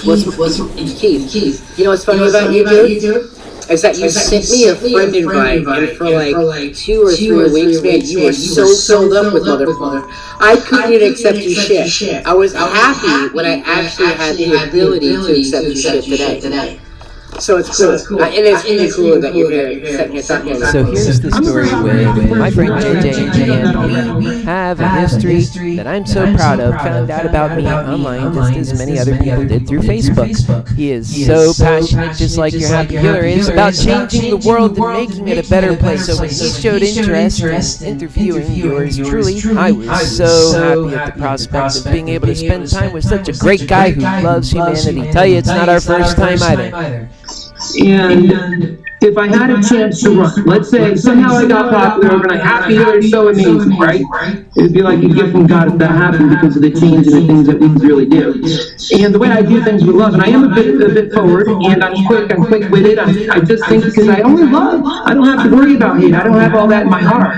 Keith, you know what's funny about you, dude? Is that you sent me a friend invite, and for like 2 or 3 weeks, man, you were so filled up with motherfucker. I couldn't even accept your shit. I was happy when I actually had the ability to accept your shit today. So it's cool. And it's really cool that you're here setting your thought. So here's the story with my friend JJ, and we have a history that I'm so proud of. Found out about me online just as many other people did through Facebook. He is so passionate, just like your Happy Healer is, about changing the world and making it a better place. So when he showed interest in interviewing yours truly, I was so happy at the prospect of being able to spend time with such a great guy who loves humanity. Tell you, it's not our first time either. And if I had a chance to run, let's say somehow I got popular overnight, Happy Healer is so amazing, right? It'd be like a gift from God that happened because of the change and the things that we really do. And the way I do things with love, and I am a bit forward, and I'm quick-witted. I just think because I only love, I don't have to worry about hate. I don't have all that in my heart.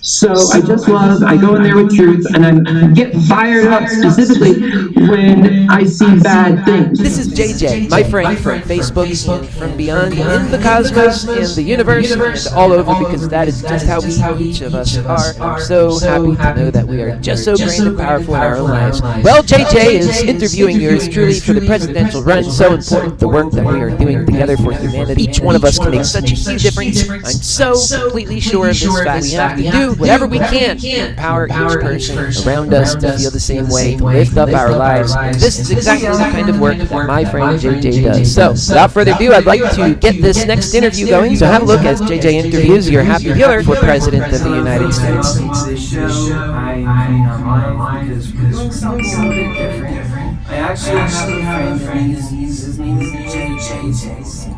So I just love, I go in there with truth, and I get fired up specifically when I see bad things. This is JJ, my friend from Facebook and from beyond, in the cosmos, in the universe, and all over, because that is just how each of us are. I'm so happy to know that we are just so grand and powerful in our own lives. Well, JJ is interviewing yours truly for the presidential run. So important, the work that we are doing together for humanity. Each one of us can make such a huge difference. I'm so completely sure of this fact. We have to do whatever we can to empower each person around us to feel the same way, to lift up our lives. This is exactly the kind of work that my friend JJ does. So, without further ado, I'd like to get this next interview going. So have a look as JJ interviews your Happy Healer for President of the United States. This show, I am online because we're doing something a little bit different. I actually have a friend, his name is JJ.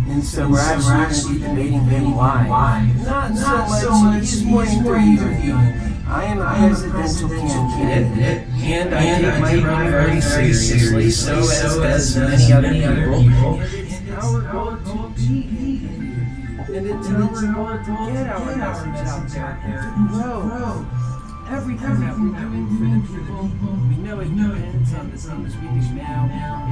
And so we're actually going to be debating him live. Not so much, he's more interviewing. I am a presidential candidate, and I take my run very seriously, so as many other people. And it's our goal to be, and it's our goal to get our message out there, to grow. Everything that we're doing for the people, we know it depends on the things we do now.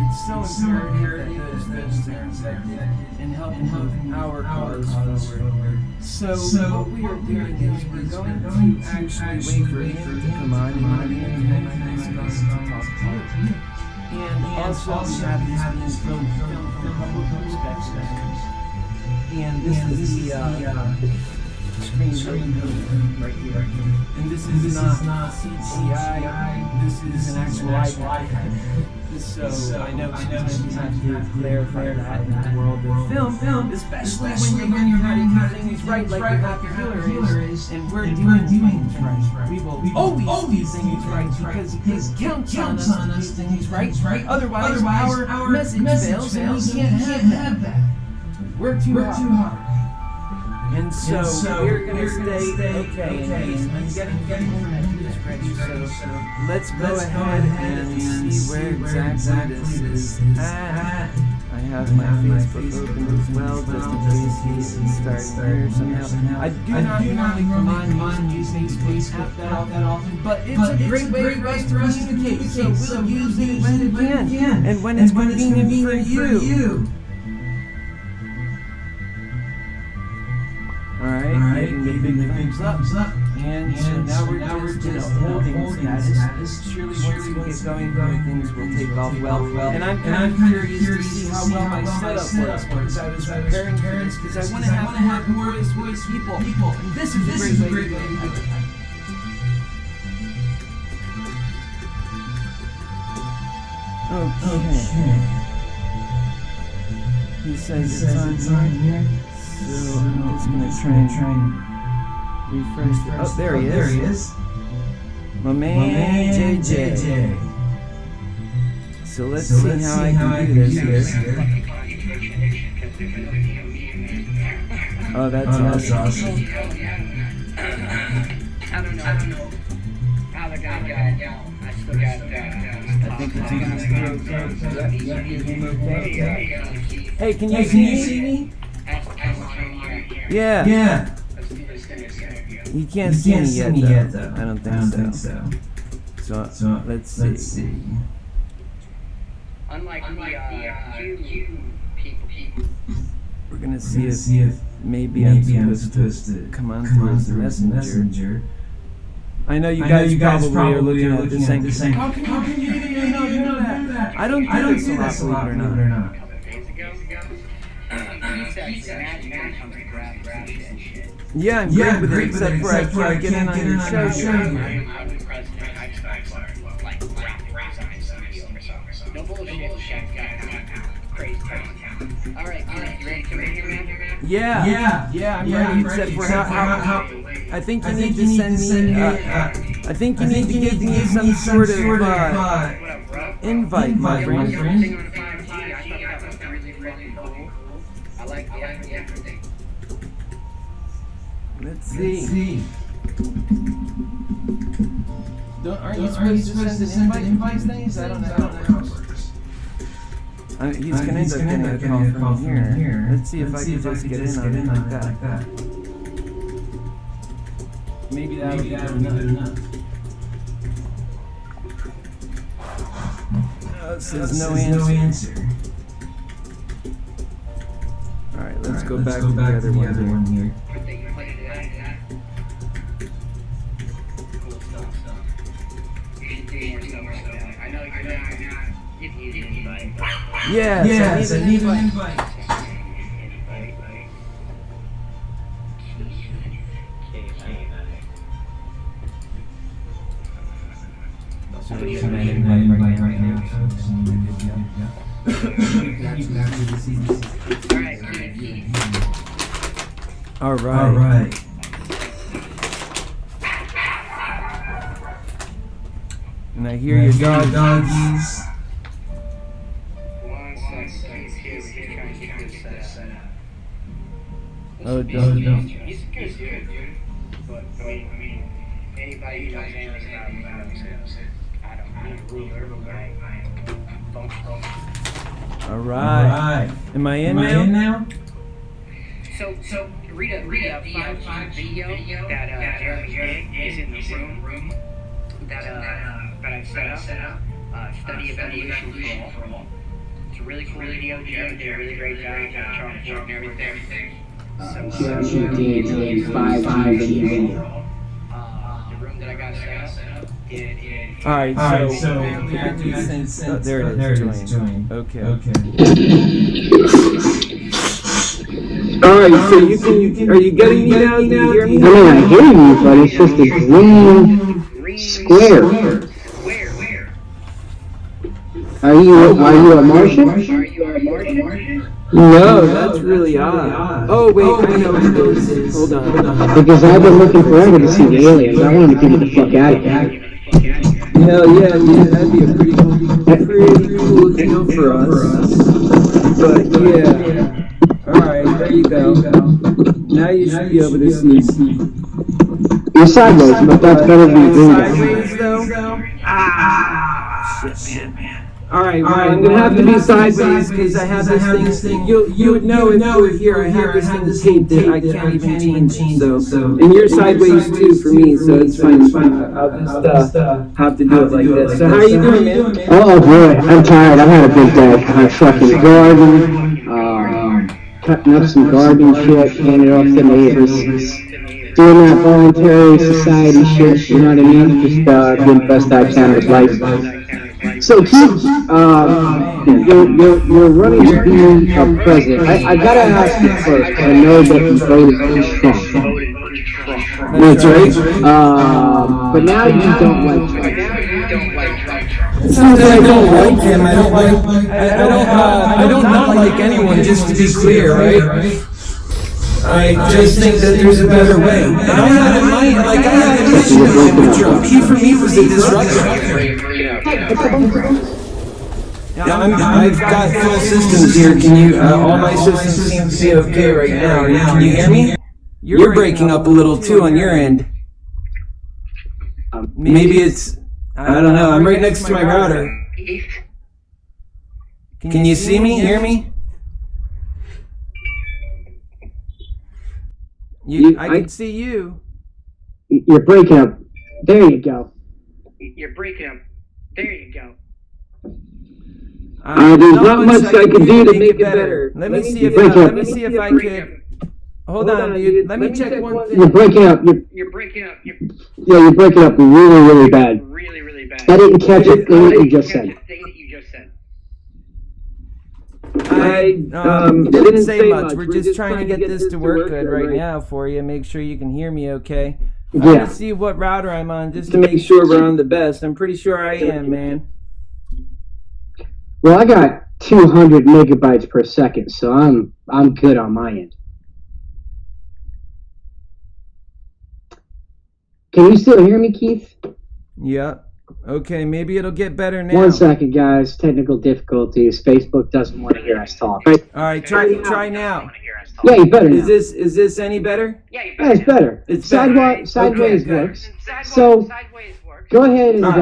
It's so imperative that those things are respected and helping move our cause forward. So what we are doing is we're going to actually wait for him to come on, and he's going to talk to you. And also we have this being filmed from a couple of perspectives. And this is the screen right here. And this is not CGI, this is an actual iPad. So I know sometimes you have to clarify that in the world of film, especially when you're learning how to do things right, like your Happy Healer is, and we're doing things right. We will always do things right because it counts on us to do things right. Otherwise, our message fails, and we can't have that. We're too hard. And so we're going to stay okay. I'm getting internet ready, so let's go ahead and see where exactly this is at. I have my Facebook open as well, just in case he starts here somehow. I do not normally come on using Facebook that often, but it's a great way for us to communicate, so we'll use it when it can, and when it's convenient for you. Alright, giving the big thumbs up. And so now we're just holding status. Surely once we get going, things will take off well. And I'm kind of curious to see how well my setup works, because I was preparing for this, because I want to have more voice people. And this is a great way to do it. Okay. He says it's on here. So I'm just going to try and refresh it. Oh, there he is. My man JJ. So let's see how I can do this here. Oh, that's awesome. I don't know how the guy got. I still got. I think it's okay. Hey, can you see me? Yeah. He can't see me yet, though. I don't think so. So let's see. Unlike the Q people. We're gonna see if maybe I'm supposed to come on through as the messenger. I know you guys probably are looking at this saying, how can you know that? I don't do this a lot, believe it or not. A couple of days ago, he said magically comes to grab shit. Yeah, I'm great with it, except for I can't get in on your show. I'm the president. I just like graphic design or something. No bullshit. Chef's got crazy. All right, you ready to come in here, man? Yeah, I'm ready. Except for how I think you need to send me. I think you need to give me some sort of invite, my friend. I like the Let's see. Aren't you supposed to send an invite these things? I don't know how it works. He's gonna end up getting a call from here. Let's see if I can just get in on it like that. Maybe that'll be good enough. It says no answer. Alright, let's go back to the other one here. Yes, I need an invite. All right. And I hear your doggies. Oh, no. He's a good dude. But, I mean, anybody who knows anything about him knows I don't need a ruler, but I'm functional. Alright. Am I in now? So read a 5 video that Jeremy is in the room that I set up. Study of evolution for all. It's a really cool video. Jeremy did a really great job. Chalkboard and everything. So, Jeremy 5 video. The room that I got set up. Alright, so there it is. Join. Okay. Alright, so you can, are you getting me now? Do you hear me? I mean, I hear you, but it's just a green square. Where? Are you a Martian? Are you a Martian? No, that's really odd. Oh, wait, I know what it is. Hold on. Because I've been looking forever to see the aliens. I wanted to get the fuck out of here. Hell yeah, that'd be a pretty cool deal for us. But yeah. Alright, there you go. Now you should be able to see. You're sideways, but that's better than green guy. Sideways though? Ah, shit, man. Alright, I'm gonna have to be sideways because I have this thing. You would know if you were here. I have this thing taped that I can't even change. So, and you're sideways too for me, so it's fine. I'll just have to do it like this. So how are you doing, man? Oh boy, I'm tired. I've had a big day. I fucking garden, cutting up some garden shit, handing it off to neighbors. Doing that voluntary society shit, you know what I mean? Just doing the best I can with life. So, Keith, you're running to be a president. I gotta ask you first, I know that you voted for Trump. That's right. But now you don't like Trump. It's not that I don't like him. I don't not like anyone, just to be clear, right? I just think that there's a better way. And I had an issue with Trump. He, for me, was a disruptor. I've got full systems here. Can you, all my systems seem to be okay right now. Can you hear me? You're breaking up a little too on your end. Maybe it's, I don't know, I'm right next to my router. Can you see me, hear me? I can see you. You're breaking up. There you go. You're breaking up. There you go. There's not much I can do to make it better. Let me see if I could. Hold on, dude. Let me check one thing. You're breaking up. You're breaking up. You're You're breaking up really, really bad. really, really bad. I didn't catch a thing that you just said. Thing that you just said. I didn't say much. We're just trying to get this to work good right now for you. Make sure you can hear me okay. I'm Yeah. gonna see what router I'm on just to make sure we're on the best. I'm pretty sure I am, man. Well, I got 200 megabytes per second, so I'm good on my end. Can you still hear me, Keith? Yep. Okay, maybe it'll get better now. 1 second, guys. Technical difficulties. Facebook doesn't want to hear us talk. Right? All right, try now. Yeah, you better now. Is this any better? Yeah, you Yeah, it's better. It's better. Sideways Okay, works. So Sideways works. go ahead and All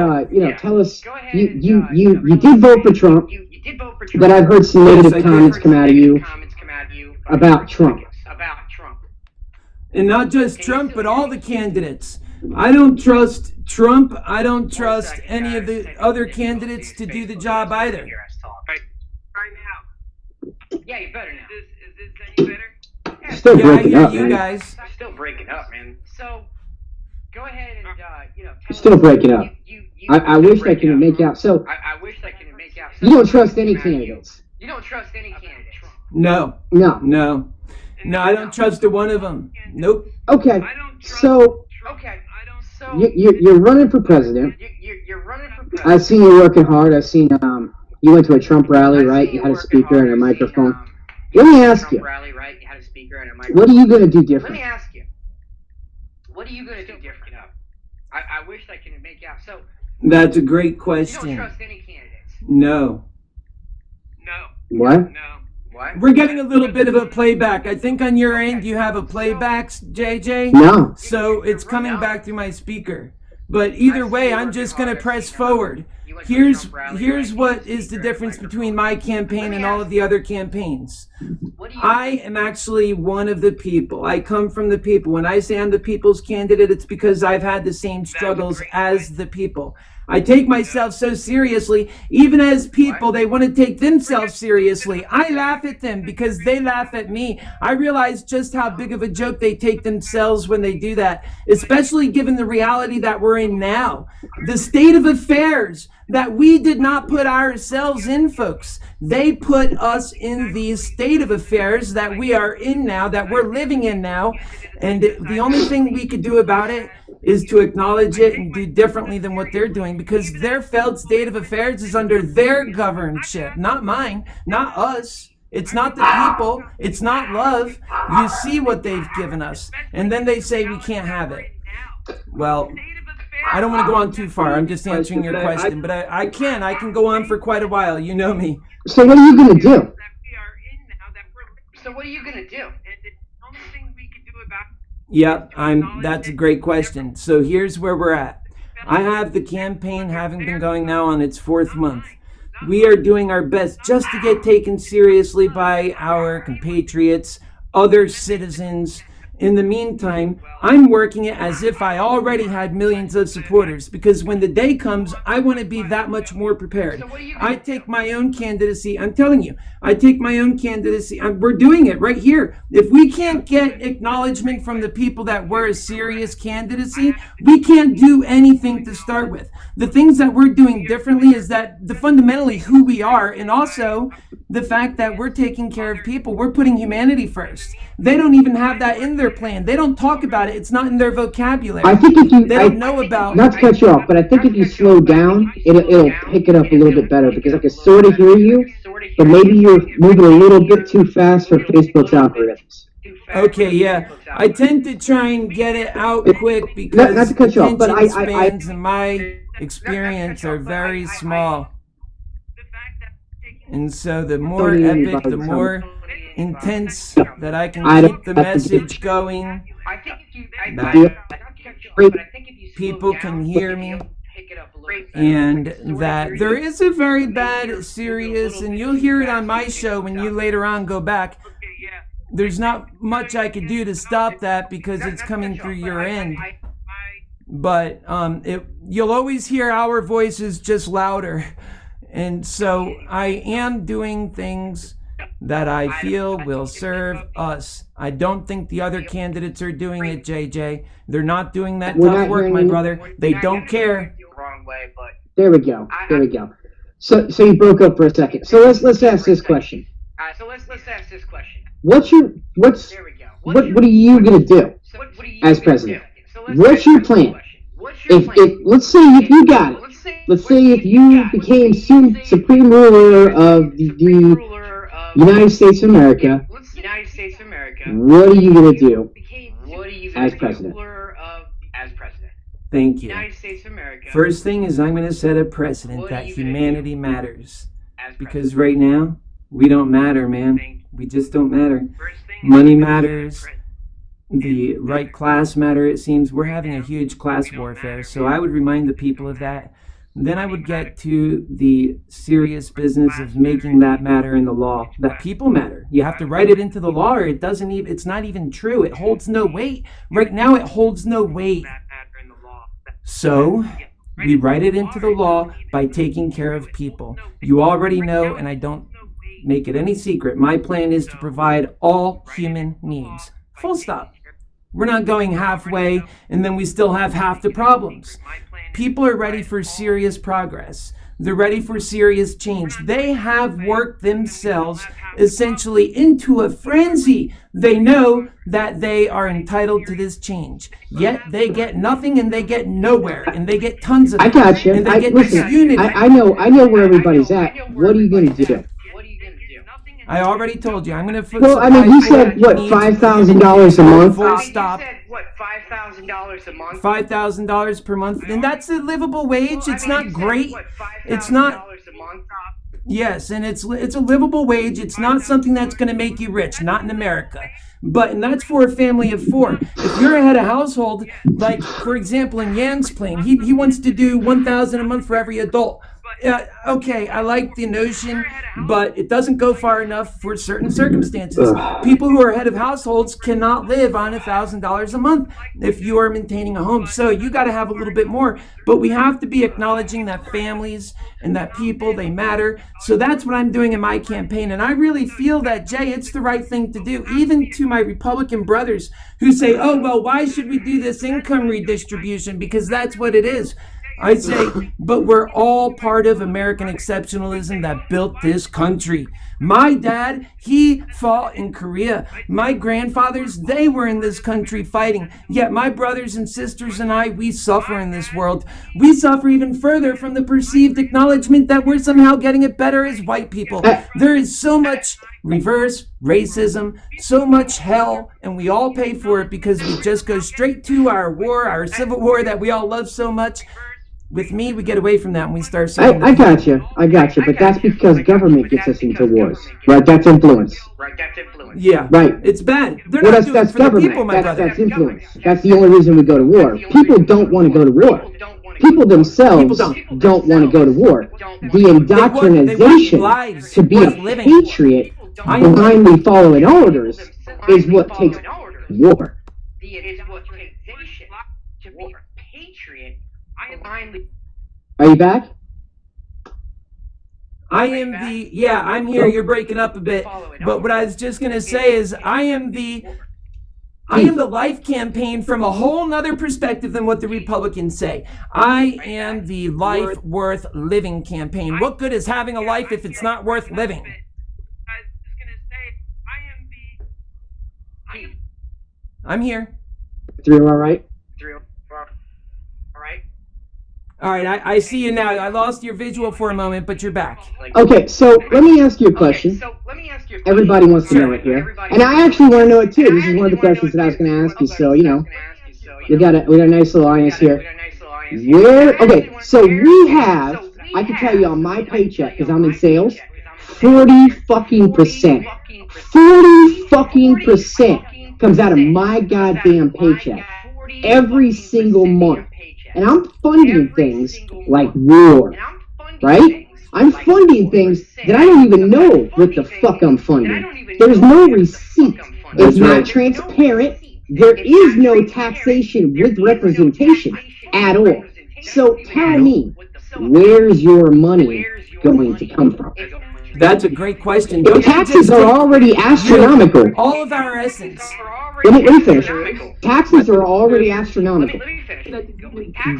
tell us. Go ahead You and, did vote for Trump, You did vote for Trump. but I've heard some Yes, I negative did. comments come out of you Comments come out of you about Trump. About Trump. And not just Trump, but all the candidates. I don't trust Trump. I don't trust any of the other candidates to do the job either. Right now. Yeah, you better now. Is this any better? Still Yeah, I breaking hear up, you man. guys. Still breaking up, man. So, go ahead and, tell Still us- breaking up. I wish I could make out. So I wish I could make out. you don't trust any candidates? You don't trust any candidates. No, No. I don't trust a one of them. Nope. Okay. So Okay. So you're running for president. you're running for president. I've seen you working hard. I've seen you went to a Trump rally, right? You had a speaker and a microphone. Let me ask you, Rally, right? You had a speaker and a microphone. what are you gonna do Let different? me ask you. What are you gonna do different? I wish I could make out. So That's a great you don't question. trust any candidates. No. What? What? We're getting a little bit of a playback. I think on your end you have a playback, JJ. No. So it's coming back through my speaker. But either way, I'm just going to press forward. Here's what is the difference between my campaign and all of the other campaigns. What do you I am actually one of the people. I come from the people. When I say I'm the people's candidate, it's because I've had the same struggles as the people. I take myself so seriously, even as people, they want to take themselves seriously. I laugh at them because they laugh at me. I realize just how big of a joke they take themselves when they do that, especially given the reality that we're in now. The state of affairs that we did not put ourselves in, folks. They put us in the state of affairs that we are in now, that we're living in now. And the only thing we could do about it is to acknowledge it and do differently than what they're doing, because their failed state of affairs is under their governorship, not mine, not us. It's not the people. It's not love. You see what they've given us. And then they say we can't have it. Well, I don't want to go on too far. I'm just answering your question, but I can go on for quite a while. You know me. So what are you gonna do? So what are you gonna do? Yep, that's a great question. So here's where we're at. I have the campaign having been going now on its 4th month. We are doing our best just to get taken seriously by our compatriots, other citizens. In the meantime, I'm working it as if I already had millions of supporters, because when the day comes, I want to be that much more prepared. I take my own candidacy. I'm telling you, I take my own candidacy. We're doing it right here. If we can't get acknowledgement from the people that we're a serious candidacy, we can't do anything to start with. The things that we're doing differently is that fundamentally who we are, and also the fact that we're taking care of people. We're putting humanity first. They don't even have that in their plan. They don't talk about it. It's not in their vocabulary. I think if you, They don't know about. not to cut you off, but I think if you slow down, it'll pick it up a little bit better, because I can sort of hear you, but maybe you're moving a little bit too fast for Facebook's algorithms. Okay, yeah. I tend to try and get it out quick Not because to cut you off, but attention I spans in my experience are very small. And so the more epic, the more intense that I can keep the message going, I think if you, That people can hear me, and that there is a very bad, serious, and you'll hear it on my show when you later on go back. There's not much I could do to stop that because it's coming through your end. But you'll always hear our voices just louder. And so I am doing things that I feel will serve us. I don't think the other candidates are doing it, JJ. They're not doing that tough work, my brother. They don't care. There we go. There we go. So you broke up for a second. So let's ask this question. What are you gonna do as president? What's your plan? If let's say if you got it, let's say if you became supreme ruler of the United States of America, what are you gonna do as president? Thank you. First thing is I'm going to set a precedent that humanity matters. Because right now, we don't matter, man. We just don't matter. Money matters. The right class matter. It seems we're having a huge class warfare. So I would remind the people of that. Then I would get to the serious business of making that matter in the law. That people matter. You have to write it into the law or it's not even true. It holds no weight. Right now, it holds no weight. So, we write it into the law by taking care of people. You already know, and I don't make it any secret, my plan is to provide all human needs. Full stop. We're not going halfway, and then we still have half the problems. People are ready for serious progress. They're ready for serious change. They have worked themselves essentially into a frenzy. They know that they are entitled to this change. Yet they get nothing and they get nowhere. And they get tons of I got you. And they get listen, disunity. I know where everybody's at. What are you going to do? I already told you. I'm going to... Well, I mean, you said, what, $5,000 a month? Full stop. What, $5,000 a month? $5,000 per month. And that's a livable wage. It's not great. It's not... Yes, and it's a livable wage. It's not something that's going to make you rich, not in America. And that's for a family of 4. If you're a head of household, like, for example, in Yang's plan, he wants to do $1,000 a month for every adult. Okay, I like the notion, but it doesn't go far enough for certain circumstances. People who are head of households cannot live on $1,000 a month if you are maintaining a home. So you got to have a little bit more. But we have to be acknowledging that families and that people, they matter. So that's what I'm doing in my campaign. And I really feel that, Jay, it's the right thing to do, even to my Republican brothers who say, oh, well, why should we do this income redistribution? Because that's what it is. I say, but we're all part of American exceptionalism that built this country. My dad, he fought in Korea. My grandfathers, they were in this country fighting. Yet my brothers and sisters and I, we suffer in this world. We suffer even further from the perceived acknowledgement that we're somehow getting it better as white people. There is so much reverse racism, so much hell, and we all pay for it because we just go straight to our war, our civil war that we all love so much. With me, we get away from that and we start saying... I got you, but that's because government gets us into wars, right? That's influence. Yeah, right. It's bad. They're not doing it for the people, my brother. That's influence. That's the only reason we go to war. People don't want to go to war. People themselves don't want to go to war. The indoctrination to be a patriot blindly following orders is what takes war. Are you back? I'm here. You're breaking up a bit. But what I was just going to say is I am the life campaign from a whole nother perspective than what the Republicans say. I am the life worth living campaign. What good is having a life if it's not worth living? I'm here. 3 all right? All right, I see you now. I lost your visual for a moment, but you're back. Okay, so let me ask you a question. Everybody wants to know it here. And I actually want to know it too. This is one of the questions that I was going to ask you. So, we got a nice little audience here. So we have, I can tell you on my paycheck, because I'm in sales, 40% comes out of my goddamn paycheck every single month. And I'm funding things like war, right? I'm funding things that I don't even know what the fuck I'm funding. There's no receipt. It's not transparent. There is no taxation with representation at all. So tell me, where's your money going to come from? That's a great question. The taxes are already astronomical. All of our essence. Let me finish. Taxes are already astronomical.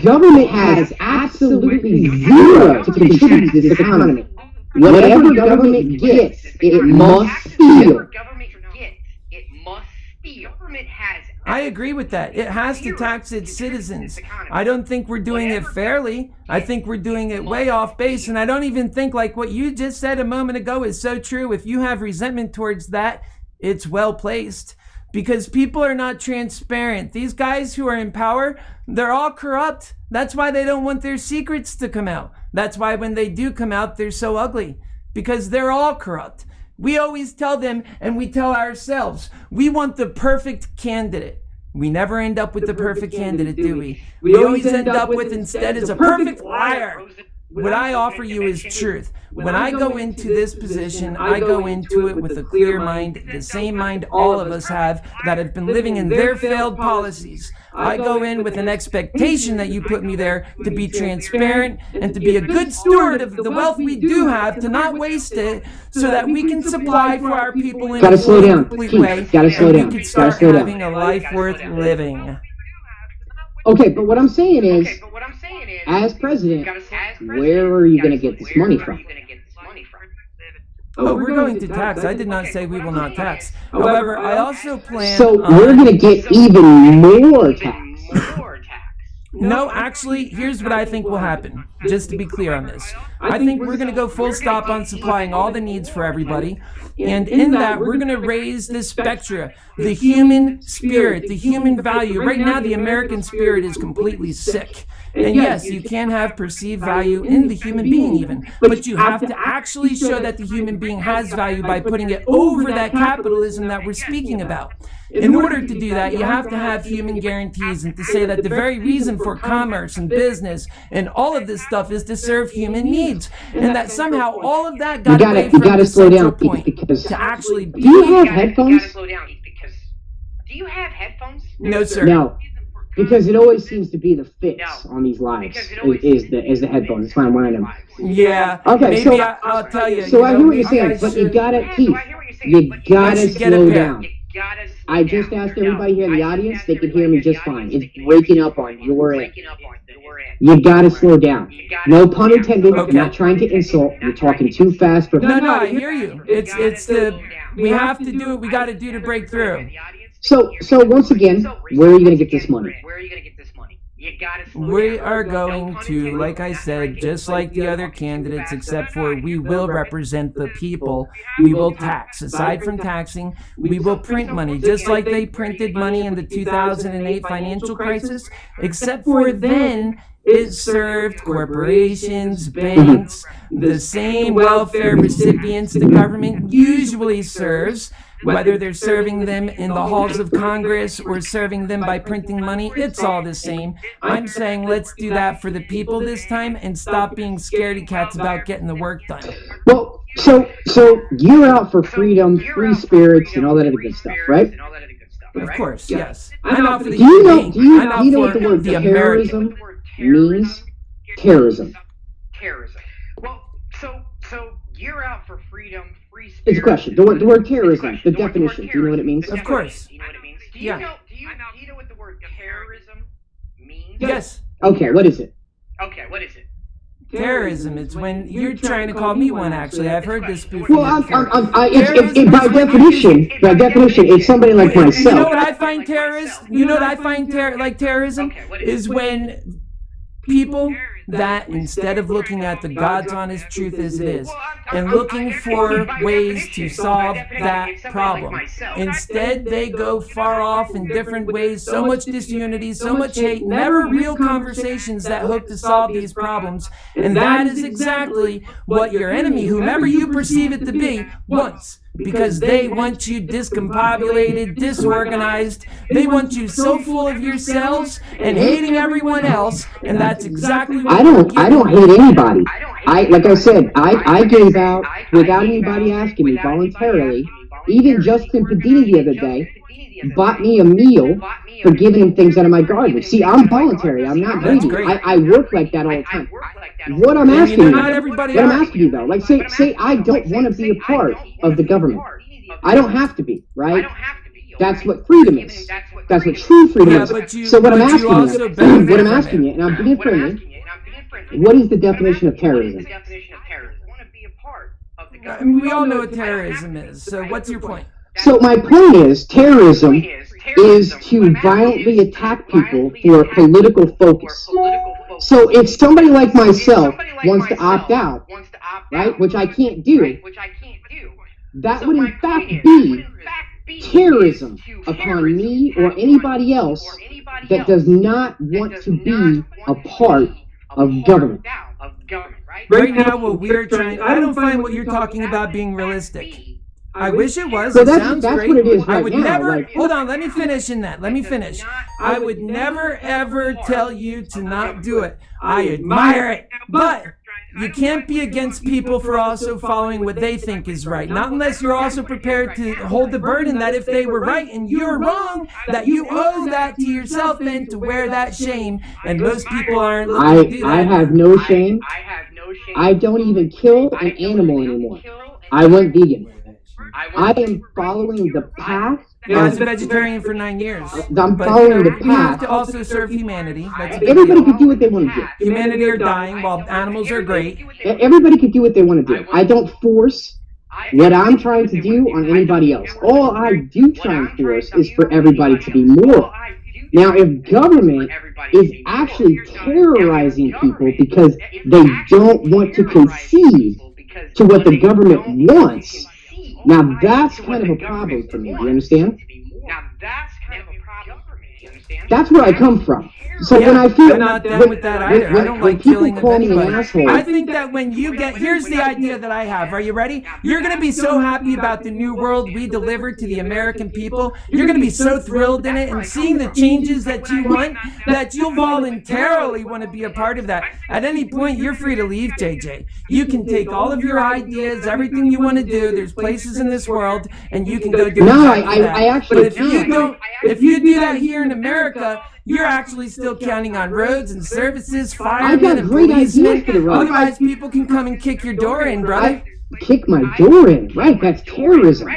Government has absolutely zero to contribute to this economy. Whatever government gets, it must steal. I agree with that. It has to tax its citizens. I don't think we're doing it fairly. I think we're doing it way off base. And I don't even think like what you just said a moment ago is so true. If you have resentment towards that, it's well placed. Because people are not transparent. These guys who are in power, they're all corrupt. That's why they don't want their secrets to come out. That's why when they do come out, they're so ugly. Because they're all corrupt. We always tell them, and we tell ourselves, we want the perfect candidate. We never end up with the perfect candidate, do we? We always end up with instead is a perfect liar. What I offer you is truth. When I go into this position, I go into it with a clear mind, the same mind all of us have that have been living in their failed policies. I go in with an expectation that you put me there to be transparent and to be a good steward of the wealth we do have, to not waste it, so that we can supply for our people in a complete way, and we can start having a life worth living. Okay, but what I'm saying is, as president, where are you going to get this money from? Oh, we're going to tax. I did not say we will not tax. However, I also plan. So we're going to get even more tax. No, actually, here's what I think will happen, just to be clear on this. I think we're going to go full stop on supplying all the needs for everybody. And in that, we're going to raise the spectra, the human spirit, the human value. Right now, the American spirit is completely sick. And yes, you can have perceived value in the human being even, but you have to actually show that the human being has value by putting it over that capitalism that we're speaking about. In order to do that, you have to have human guarantees and to say that the very reason for commerce and business and all of this stuff is to serve human needs, and that somehow all of that got away from the central point to actually be. Do you have headphones? Do you have headphones? No, sir. No. Because it always seems to be the fix on these lives is the headphones. That's why I'm wearing them. Yeah. Okay, maybe so I'll tell you. So I hear what you're saying, but you gotta slow down. I just asked everybody here in the audience; they can hear me just fine. It's breaking up on your end. You gotta slow down. No pun intended. Okay. I'm not trying to insult. You're talking too fast. For No, I hear you. It's the we have to do what we got to do to break through. So once again, where are you going to get this money? We are going to, like I said, just like the other candidates, except for we will represent the people. We will tax. Aside from taxing, we will print money, just like they printed money in the 2008 financial crisis, except for then it served corporations, banks, the same welfare recipients the government usually serves. Whether they're serving them in the halls of Congress or serving them by printing money, it's all the same. I'm saying let's do that for the people this time and stop being scaredy cats about getting the work done. Well, so you're out for freedom, free spirits, and all that other good stuff, right? Of course, yes. I'm out for the Do you know what the word the terrorism means? Terrorism. Well, so you're out for freedom, free spirit. It's a question. The word terrorism, the definition. Do you know what it means? Of course. Do you know what it means? Do Yeah. you know what the word terrorism means? Yes. Okay, what is it? Okay, what is it? Terrorism. It's when you're trying to call me one, actually. I've heard this before. Well, by definition, it's somebody like You know myself. what I find terrorist? You know what I find terrorism? Is when people that instead of looking at the God's honest truth as it is and looking for ways to solve that problem, instead they go far off in different ways, so much disunity, so much hate, never real conversations that hope to solve these problems. And that is exactly what your enemy, whomever you perceive it to be, wants. Because they want you discombobulated, disorganized. They want you so full of yourselves and hating everyone else, and that's exactly what I don't hate anybody. Like I said, I gave out without anybody asking me voluntarily Even Justin Padini the other day bought me a meal for giving him things out of my garden. See, I'm voluntary. I'm not greedy. I work like that all the time. What I'm asking you, though, like say I don't want to be a part of the government. I don't have to be, right? That's what freedom is. That's what true freedom is. So what I'm asking you, and I'm being friendly, what is the definition of terrorism? I mean, we all know what terrorism is. So what's your point? So my point is, terrorism is to violently attack people for political focus. So if somebody like myself wants to opt out, right, which I can't do, that would in fact be terrorism upon me or anybody else that does not want to be a part of government. Right now, what we're trying, I don't find what you're talking about being realistic. I wish it was. So it that's sounds great. what it is right I would now, never. like, hold on. Let me finish in that. Let me finish. I would never ever tell you to not do it. I admire it, but you can't be against people for also following what they think is right. Not unless you're also prepared to hold the burden that if they were right and you're wrong, that you owe that to yourself then to wear that shame. And most people aren't looking to do that. I have no shame. I don't even kill an animal anymore. I went vegan. I am following the path. I was a vegetarian for 9 years. I'm following the You have path. to also serve humanity. That's a big Everybody deal. can do what they want to do. Humanity are dying while animals are great. Everybody can do what they want to do. I don't force what I'm trying to do on anybody else. All I do try and force is for everybody to be moral. Now, if government is actually terrorizing people because they don't want to concede to what the government wants, now that's kind of a problem for me. Do you understand? That's where I come from. So when I feel I'm not down with that either. I don't like killing people call me an anybody. asshole. I think that when you get, here's the idea that I have. Are you ready? You're going to be so happy about the new world we delivered to the American people. You're going to be so thrilled in it and seeing the changes that you want that you'll voluntarily want to be a part of that. At any point, you're free to leave, JJ. You can take all of your ideas, everything you want to do. There's places in this world, and you can go do exactly that. I actually But if you do that here in America, you're actually still counting on roads and services, firemen and policemen. Otherwise, people can come and kick your door in, brother. Kick my door in, right? That's terrorism.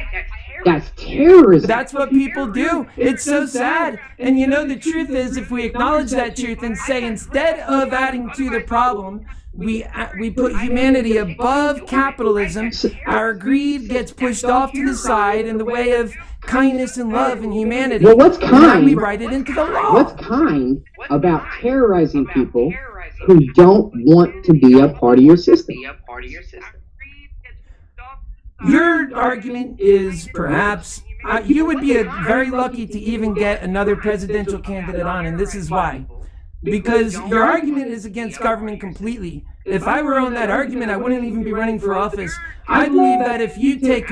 That's terrorism. That's what people do. It's so sad. And you know, the truth is, if we acknowledge that truth and say, instead of adding to the problem, we put humanity above capitalism, our greed gets pushed off to the side in the way of kindness and love and humanity. Well, what's kind? We write it into the law. What's kind about terrorizing people who don't want to be a part of your system? Your argument is perhaps you would be very lucky to even get another presidential candidate on, and this is why. Because your argument is against government completely. If I were on that argument, I wouldn't even be running for office. I believe that if you take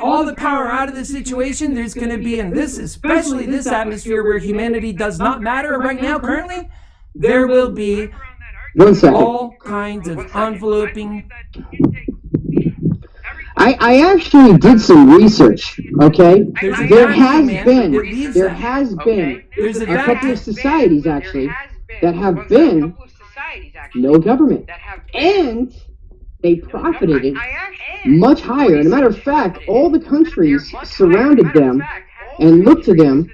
all the power out of the situation, there's going to be in this, especially this atmosphere where humanity does not matter right now, currently, there will be all kinds of enveloping. I actually did some research, okay? There has been a couple of societies, actually, that have been no government. And they profited it much higher. And a matter of fact, all the countries surrounded them and looked to them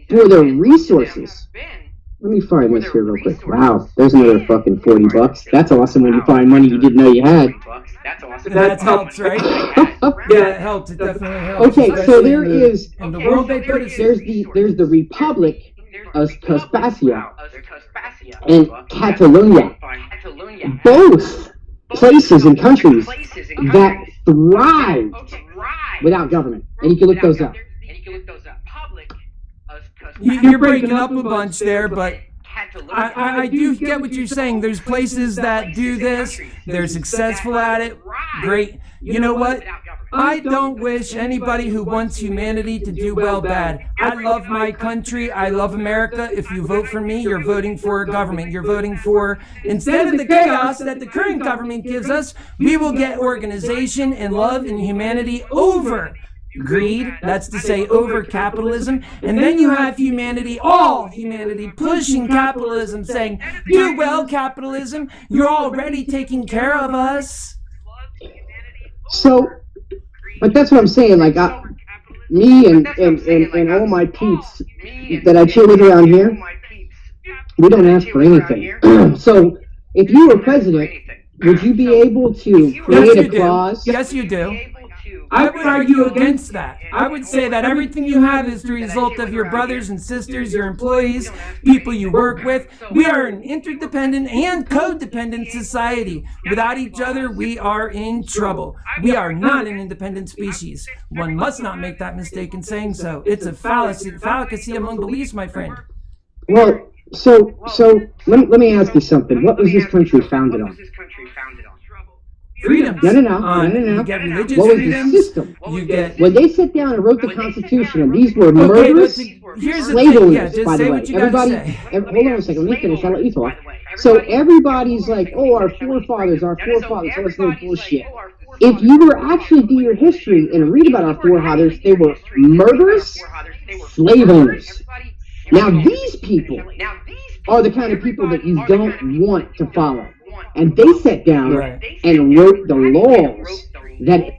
for their resources. Let me find this here real quick. Wow, there's another fucking $40. That's awesome when you find money you didn't know you had. That helps, right? Yeah, it helps. It definitely helps. Okay, so there is in the world they put us. There's the Republic of Caspasia and Catalonia. Both places and countries that thrived without government. And you can look those up. You're breaking up a bunch there, but had to look I do get what you're saying. There's places that do this. They're successful at it. Great. You know what? I don't wish anybody who wants humanity to do well bad. I love my country. I love America. If you vote for me, you're voting for a government. You're voting for, instead of the chaos that the current government gives us, we will get organization and love and humanity over greed, that's to say over capitalism, and then you have humanity, all humanity, pushing capitalism, saying, do well, capitalism, you're already taking care of us. So, but that's what I'm saying, like, me and all my peeps that I chill with around here, we don't ask for anything. So, if you were president, would you be able to create a clause? Yes, you do. I would argue against that. I would say that everything you have is the result of your brothers and sisters, your employees, people you work with. We are an interdependent and codependent society. Without each other, we are in trouble. We are not an independent species. One must not make that mistake in saying so. It's a fallacy among beliefs, my friend. Well, so let me ask you something. What was this country founded on? Freedoms. No. You get religious what was freedoms. the system? You get. When they sat down and wrote the Constitution, and these were murderous slave owners, by the way. Everybody, hold on a second. Let me finish. I'll let you talk. So everybody's like, "Oh, our forefathers." All this little bullshit. If you were actually do your history and read about our forefathers, they were murderous slave owners. Now these people are the kind of people that you don't want to follow. And they sat down and wrote the laws that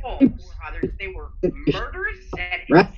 right?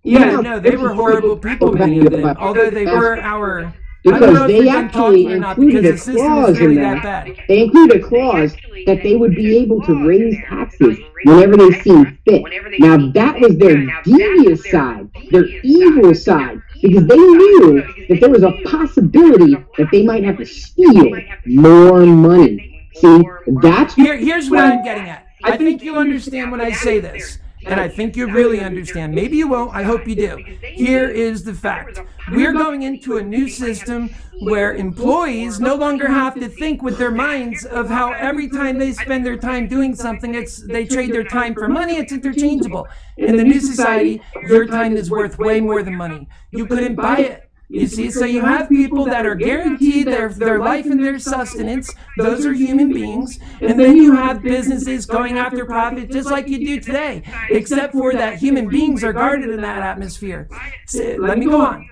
Yeah, no, they were horrible people, many of them. Although they were our... Because they actually included a clause in that. They included a clause that they would be able to raise taxes whenever they seemed fit. Now that was their devious side, their evil side, because they knew that there was a possibility that they might have to steal more money. See, that's here's what I'm getting at. I think you understand when I say this. And I think you really understand. Maybe you won't. I hope you do. Here is the fact. We're going into a new system where employees no longer have to think with their minds of how every time they spend their time doing something, they trade their time for money. It's interchangeable. In the new society, your time is worth way more than money. You couldn't buy it. You see, so you have people that are guaranteed their life and their sustenance. Those are human beings. And then you have businesses going after profit just like you do today, except for that human beings are guarded in that atmosphere. So, let me go on.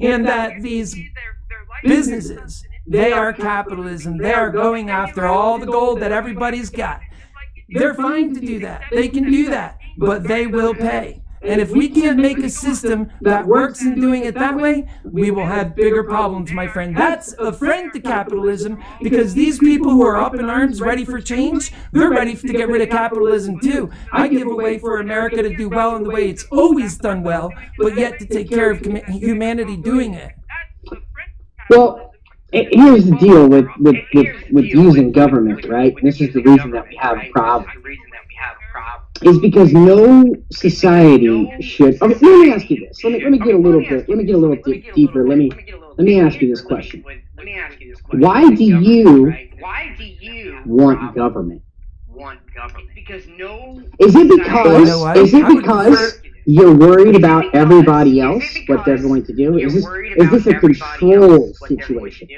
And that these businesses, they are capitalism. They are going after all the gold that everybody's got. They're fine to do that. They can do that, but they will pay. And if we can't make a system that works in doing it that way, we will have bigger problems, my friend. That's a friend to capitalism, because these people who are up in arms ready for change, they're ready to get rid of capitalism too. I give a way for America to do well in the way it's always done well, but yet to take care of humanity doing it. Well, here's the deal with using government, right? This is the reason that we have a problem. Is because no society should. Okay, let me ask you this. Let me get a little deeper. Let me ask you this question. Why do you want government? Because Is it because you're worried about everybody else, what they're going to do? Is this a control situation?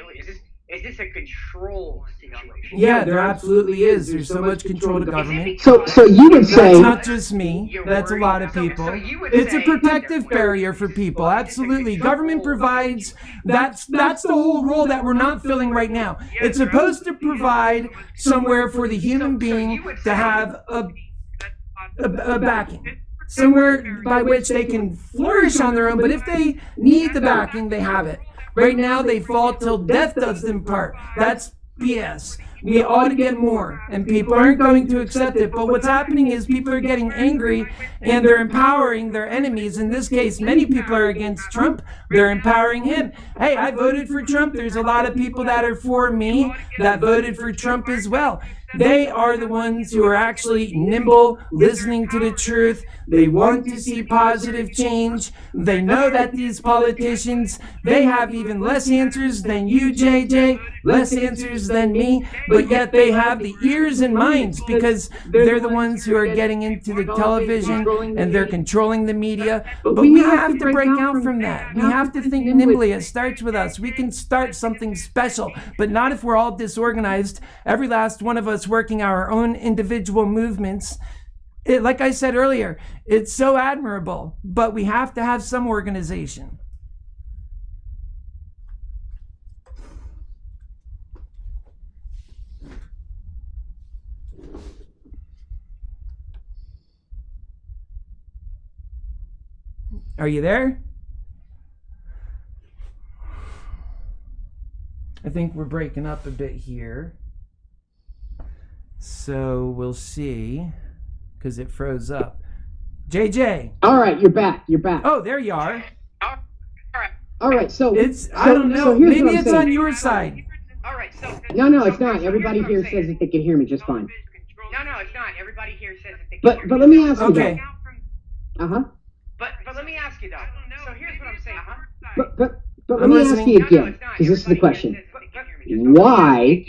Is this a control situation? Yeah, there absolutely is. There's so much control to government. So you would say... That's not just me. That's a lot of people. It's a protective barrier for people. Absolutely. Government provides... That's the whole role that we're not filling right now. It's supposed to provide somewhere for the human being to have a backing. Somewhere by which they can flourish on their own. But if they need the backing, they have it. Right now, they fall till death does them part. That's BS. We ought to get more, and people aren't going to accept it. But what's happening is people are getting angry, and they're empowering their enemies. In this case, many people are against Trump. They're empowering him. Hey, I voted for Trump. There's a lot of people that are for me that voted for Trump as well. They are the ones who are actually nimble, listening to the truth. They want to see positive change. They know that these politicians, they have even less answers than you, JJ, less answers than me, but yet they have the ears and minds because they're the ones who are getting into the television and they're controlling the media. But we have to break out from that. We have to think nimbly. It starts with us. We can start something special, but not if we're all disorganized. Every last one of us working our own individual movements. Like I said earlier, it's so admirable, but we have to have some organization. Are you there? I think we're breaking up a bit here. So we'll see, because it froze up. JJ. All right, you're back. You're back. Oh, there you are. All right, so I don't know. Maybe it's on your side. All right, so No, it's not. Everybody here says that they can hear me just fine. No, it's not. Everybody here says that they can But hear but me. let me ask you Okay. though. Uh-huh. But let me ask you though. So here's what I'm saying. But let I'm me ask listening. you again, because this is the question. Why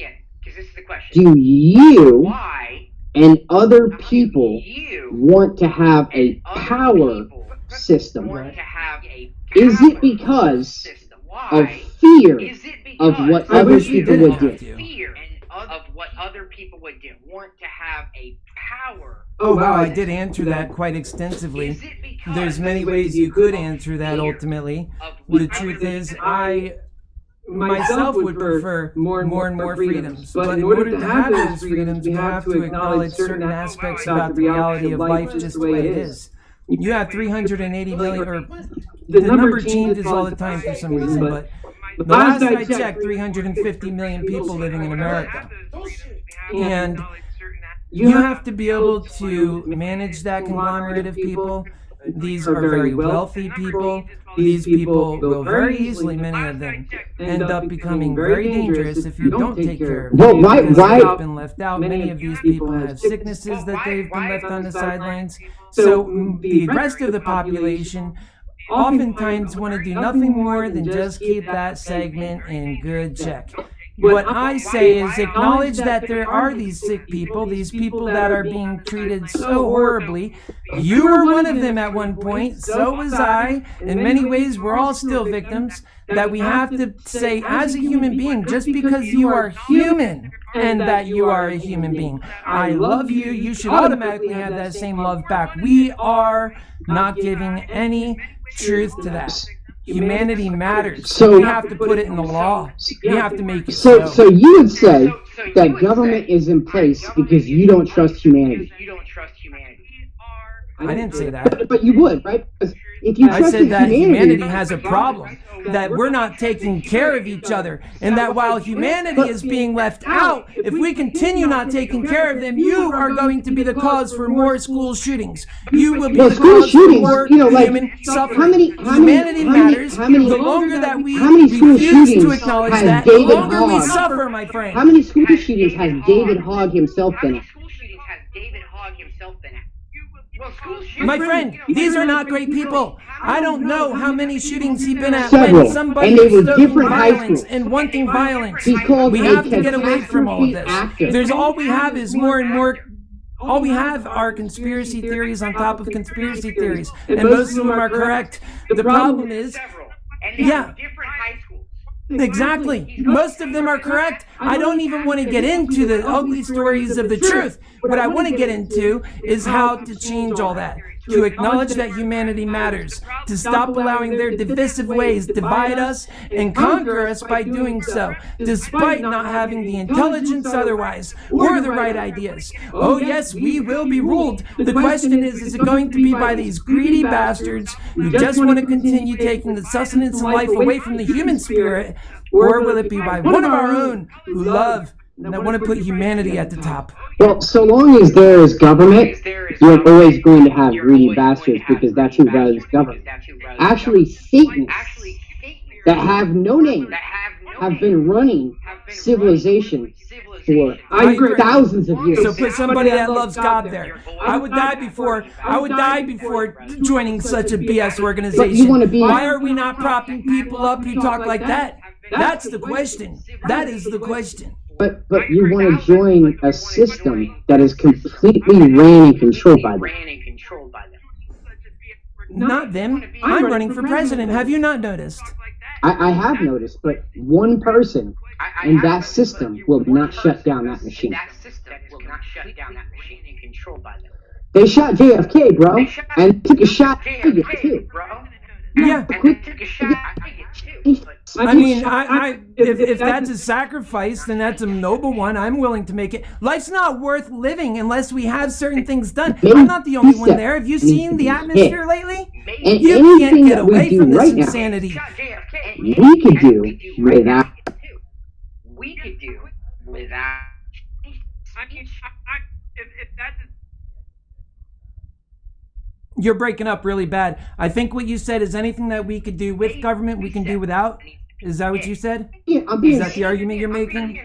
do you Why and other people you want to have a other power people system? want to have a Is it power because system? of Why fear is it of because what I other wish you people didn't would have do? to. fear of what other people would do? Want to have a power? Oh, wow, I did answer that quite extensively. Is it because There's many ways you could answer that ultimately. of what The other truth is, people I myself would prefer more and more freedoms. But in order to have those freedoms, we have to acknowledge certain aspects about the reality of life just the way it is. You have 380 million, or the number changes all the time for some reason, but the last I checked, 350 million people living in America. And you have to be able to manage that conglomerate of people. These are very wealthy people. These people will very easily, many of them, end up becoming very dangerous if you don't take care of them. Well, Because why- they've been left out. Many of these people have sicknesses that they've been left on the sidelines. So the rest of the population oftentimes want to do nothing more than just keep that segment in good check. What I say is acknowledge that there are these sick people, these people that are being treated so horribly. You were one of them at one point, so was I. In many ways, we're all still victims. That we have to say, as a human being, just because you are human and that you are a human being, I love you, you should automatically have that same love back. We are not giving any truth to that. Humanity matters. So- we have to put it in the law. We have to make it So you would say that government is in place because you don't trust humanity. You don't trust humanity. I didn't say that. But you would, right? Because if you I trusted said that humanity humanity, has a problem, that we're not taking care of each other, and that while humanity is being left out, if we continue not taking care of them, you are going to be the cause for more school shootings. You will be Well, the school cause for shootings, more you know, like, human suffering. how Humanity many- matters. how many- The longer that we how many school refuse to shootings acknowledge has that, the David longer we Hogg- suffer, my friend. how many school shootings has David Hogg himself How been many at? school shootings has David Hogg himself been at? Well, school shootings. My friend, these are not great people. I don't know how many shootings he's been at Several, when somebody and they were is stoking different high violence schools. and wanting violence. He's called We a have to get away from all of this. catastrophe actor. There's all we have is more and more. All we have are conspiracy theories on top of conspiracy theories, and most of them are correct. The problem is, Several. And they yeah. have different high schools. exactly, most of them are correct. I don't even want to get into the ugly stories of the truth. What I want to get into is how to change all that. To acknowledge that humanity matters, to stop allowing their divisive ways divide us and conquer us by doing so, despite not having the intelligence otherwise or the right ideas. Oh yes, we will be ruled. The question is it going to be by these greedy bastards who just want to continue taking the sustenance of life away from the human spirit, or will it be by one of our own who love, and I want to put humanity at the top. Well, so long as there is government, you're always going to have greedy bastards because that's who runs government. Actually, Satanists that have no name have been running civilization for thousands of years. So put somebody that loves God there. I would die before joining such a BS organization. Why are we not propping people up who talk like that? That's the question. That is the question. But you want to join a system that is completely ran and controlled by them. Not them. I'm running for president. Have you not noticed? I have noticed, but one person in that system will not shut down that machine. They shot JFK, bro, and took a shot at you, too. Yeah. I mean, if that's a sacrifice, then that's a noble one. I'm willing to make it. Life's not worth living unless we have certain things done. I'm not the only one there. Have you seen the atmosphere lately? You can't get away from this insanity. We could do without. You're breaking up really bad. I think what you said is anything that we could do with government, we can do without. Is that what you said? Yeah, is that the argument you're making?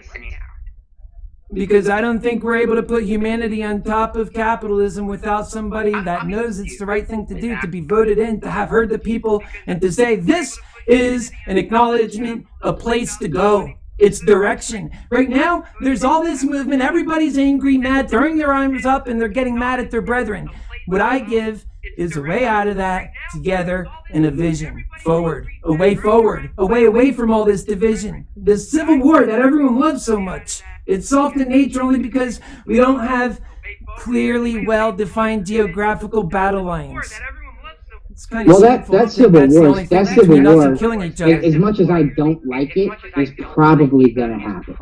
Because I don't think we're able to put humanity on top of capitalism without somebody that knows it's the right thing to do, to be voted in, to have heard the people, and to say this is an acknowledgement, a place to go. It's direction. Right now, there's all this movement. Everybody's angry, mad, throwing their arms up, and they're getting mad at their brethren. What I give is a way out of that together and a vision forward, a way away from all this division, this civil war that everyone loves so much. It's soft in nature only because we don't have clearly well-defined geographical battle lines. It's kind of that civil war, killing each other. As much as I don't like it, is probably going to happen.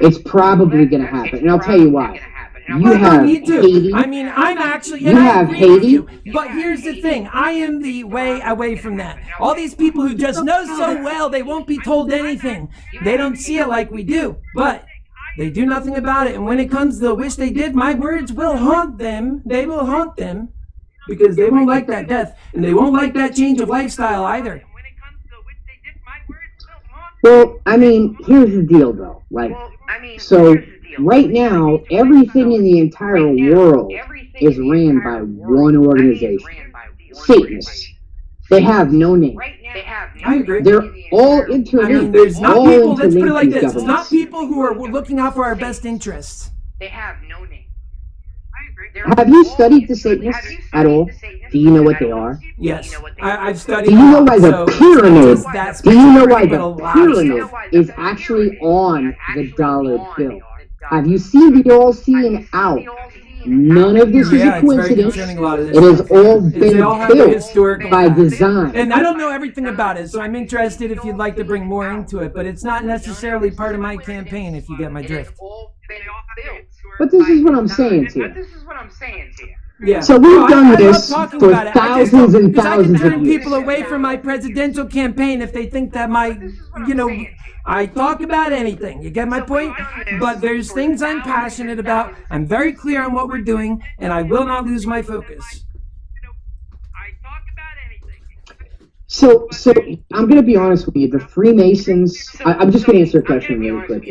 It's probably going to happen, and I'll tell you why. You have Haiti. I mean, I'm actually. You have Haiti. But here's the thing: I am the way away from that. All these people who just know so well, they won't be told anything. They don't see it like we do, but they do nothing about it. And when it comes to the wish they did, my words will haunt them. They will haunt them because they won't like that death, and they won't like that change of lifestyle either. Well, I mean, here's the deal, though. Right now, everything in the entire world is ran by one organization. Satanists. They have no name. I agree. They're all interlinked. I mean, there's not people, let's put it like this, it's not people who are looking out for our best interests. They have no name. Have you studied the Satanists at all? Do you know what they are? Yes, I've studied. Do you know why the pyramid? Do you know why the pyramid is actually on the dollar bill? Have you seen the all-seeing out? None of this is a coincidence. It has all been built by design. And I don't know everything about it, so I'm interested if you'd like to bring more into it. But it's not necessarily part of my campaign, if you get my drift. But this is what I'm saying to you. Yeah. So we've done this for thousands and thousands I can turn of years. people away from my presidential campaign if they think that I talk about anything. You get my point? But there's things I'm passionate about. I'm very clear on what we're doing, and I will not lose my focus. So I'm going to be honest with you. The Freemasons. I'm just going to answer a question really quick,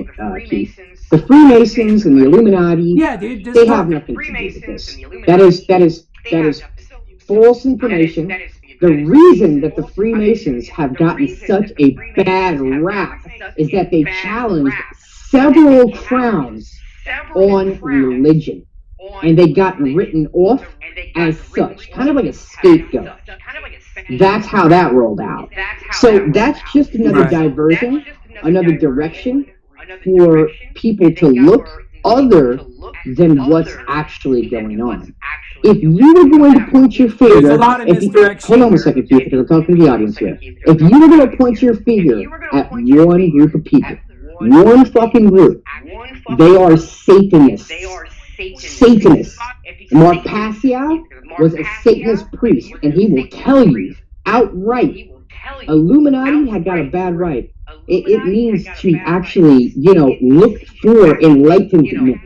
Keith. The Freemasons and the Illuminati. Yeah, dude. They have nothing to do with this. That is false information. The reason that the Freemasons have gotten such a bad rap is that they challenged several crowns on religion, and they got written off as such, kind of like a scapegoat. That's how that rolled out. So that's just another diversion, another direction for people to look other than what's actually going on. If you were going to point your finger, hold on a second, Keith, because I'm talking to the audience here. If you were going to point your finger at one group of people, one fucking group, they are Satanists. Satanists. Mark Passio was a Satanist priest, and he will tell you outright, Illuminati had got a bad rap. It means to actually, look for enlightenment.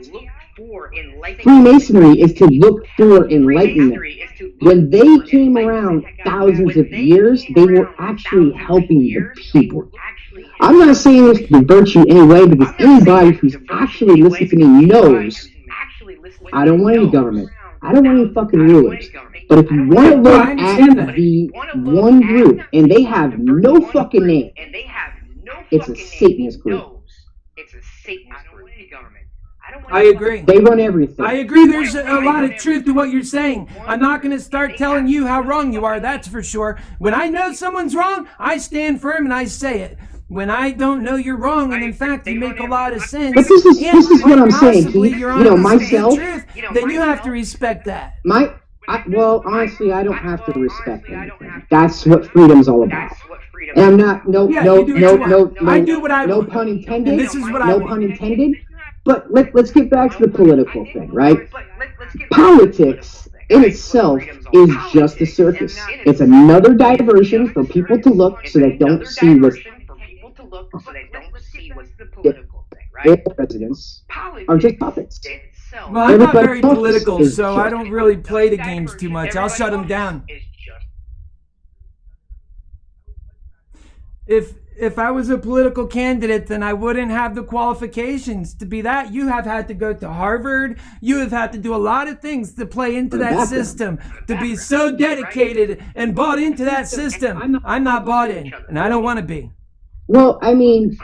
Freemasonry is to look for enlightenment. When they came around thousands of years, they were actually helping the people. I'm not saying this to divert you anyway, because anybody who's actually listening to me knows I don't want any government. I don't want any fucking rulers. But if you want to look at the one group, and they have no fucking name, it's a Satanist group. I agree. They run everything. I agree. There's a lot of truth to what you're saying. I'm not going to start telling you how wrong you are, that's for sure. When I know someone's wrong, I stand firm and I say it. When I don't know you're wrong, and in fact you make a lot of sense, but this is what I'm saying. Myself, then you have to respect that. Well, honestly, I don't have to respect anything. That's what freedom's all about. And I'm not, no pun intended. And this is what no pun intended. But let's get back to the political thing, right? Politics in itself is just a circus. It's another diversion for people to look so they don't see what's the presidents are just puppets. Well, I'm not very political, so I don't really play the games too much. I'll shut them down. If I was a political candidate, then I wouldn't have the qualifications to be that. You have had to go to Harvard. You have had to do a lot of things to play into that system, to be so dedicated and bought into that system. I'm not bought in, and I don't want to be. Well, I mean,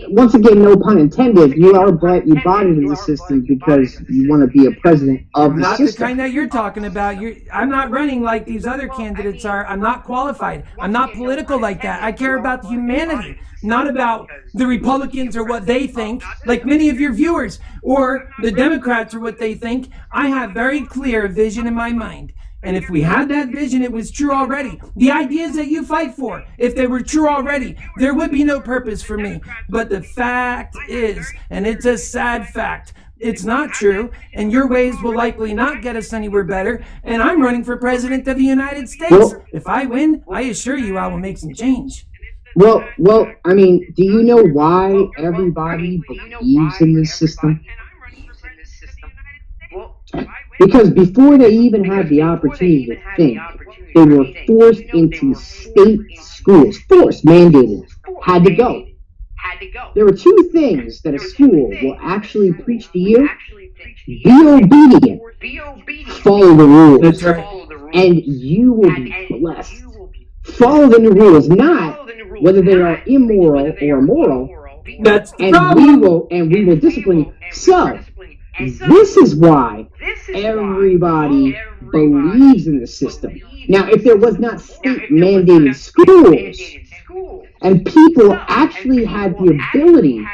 once again, no pun intended, you bought into the system because you want to be a president of the system. Not the kind that you're talking about. I'm not running like these other candidates are. I'm not qualified. I'm not political like that. I care about the humanity, not about the Republicans or what they think, like many of your viewers, or the Democrats or what they think. I have very clear vision in my mind. And if we had that vision, it was true already. The ideas that you fight for, if they were true already, there would be no purpose for me. But the fact is, and it's a sad fact, it's not true, and your ways will likely not get us anywhere better, and I'm running for president of the United States. If I win, I assure you I will make some change. Well, I mean, do you know why everybody believes in this system? Because before they even had the opportunity to think, they were forced into state schools. Forced, mandated, had to go. There were two things that a school will actually preach to you. Be obedient. Follow the rules. That's right. And you will be blessed. Follow the new rules, not whether they are immoral or moral. That's the problem. We will discipline you. So, this is why everybody believes in the system. Now, if there was not state-mandated schools, and people actually had the ability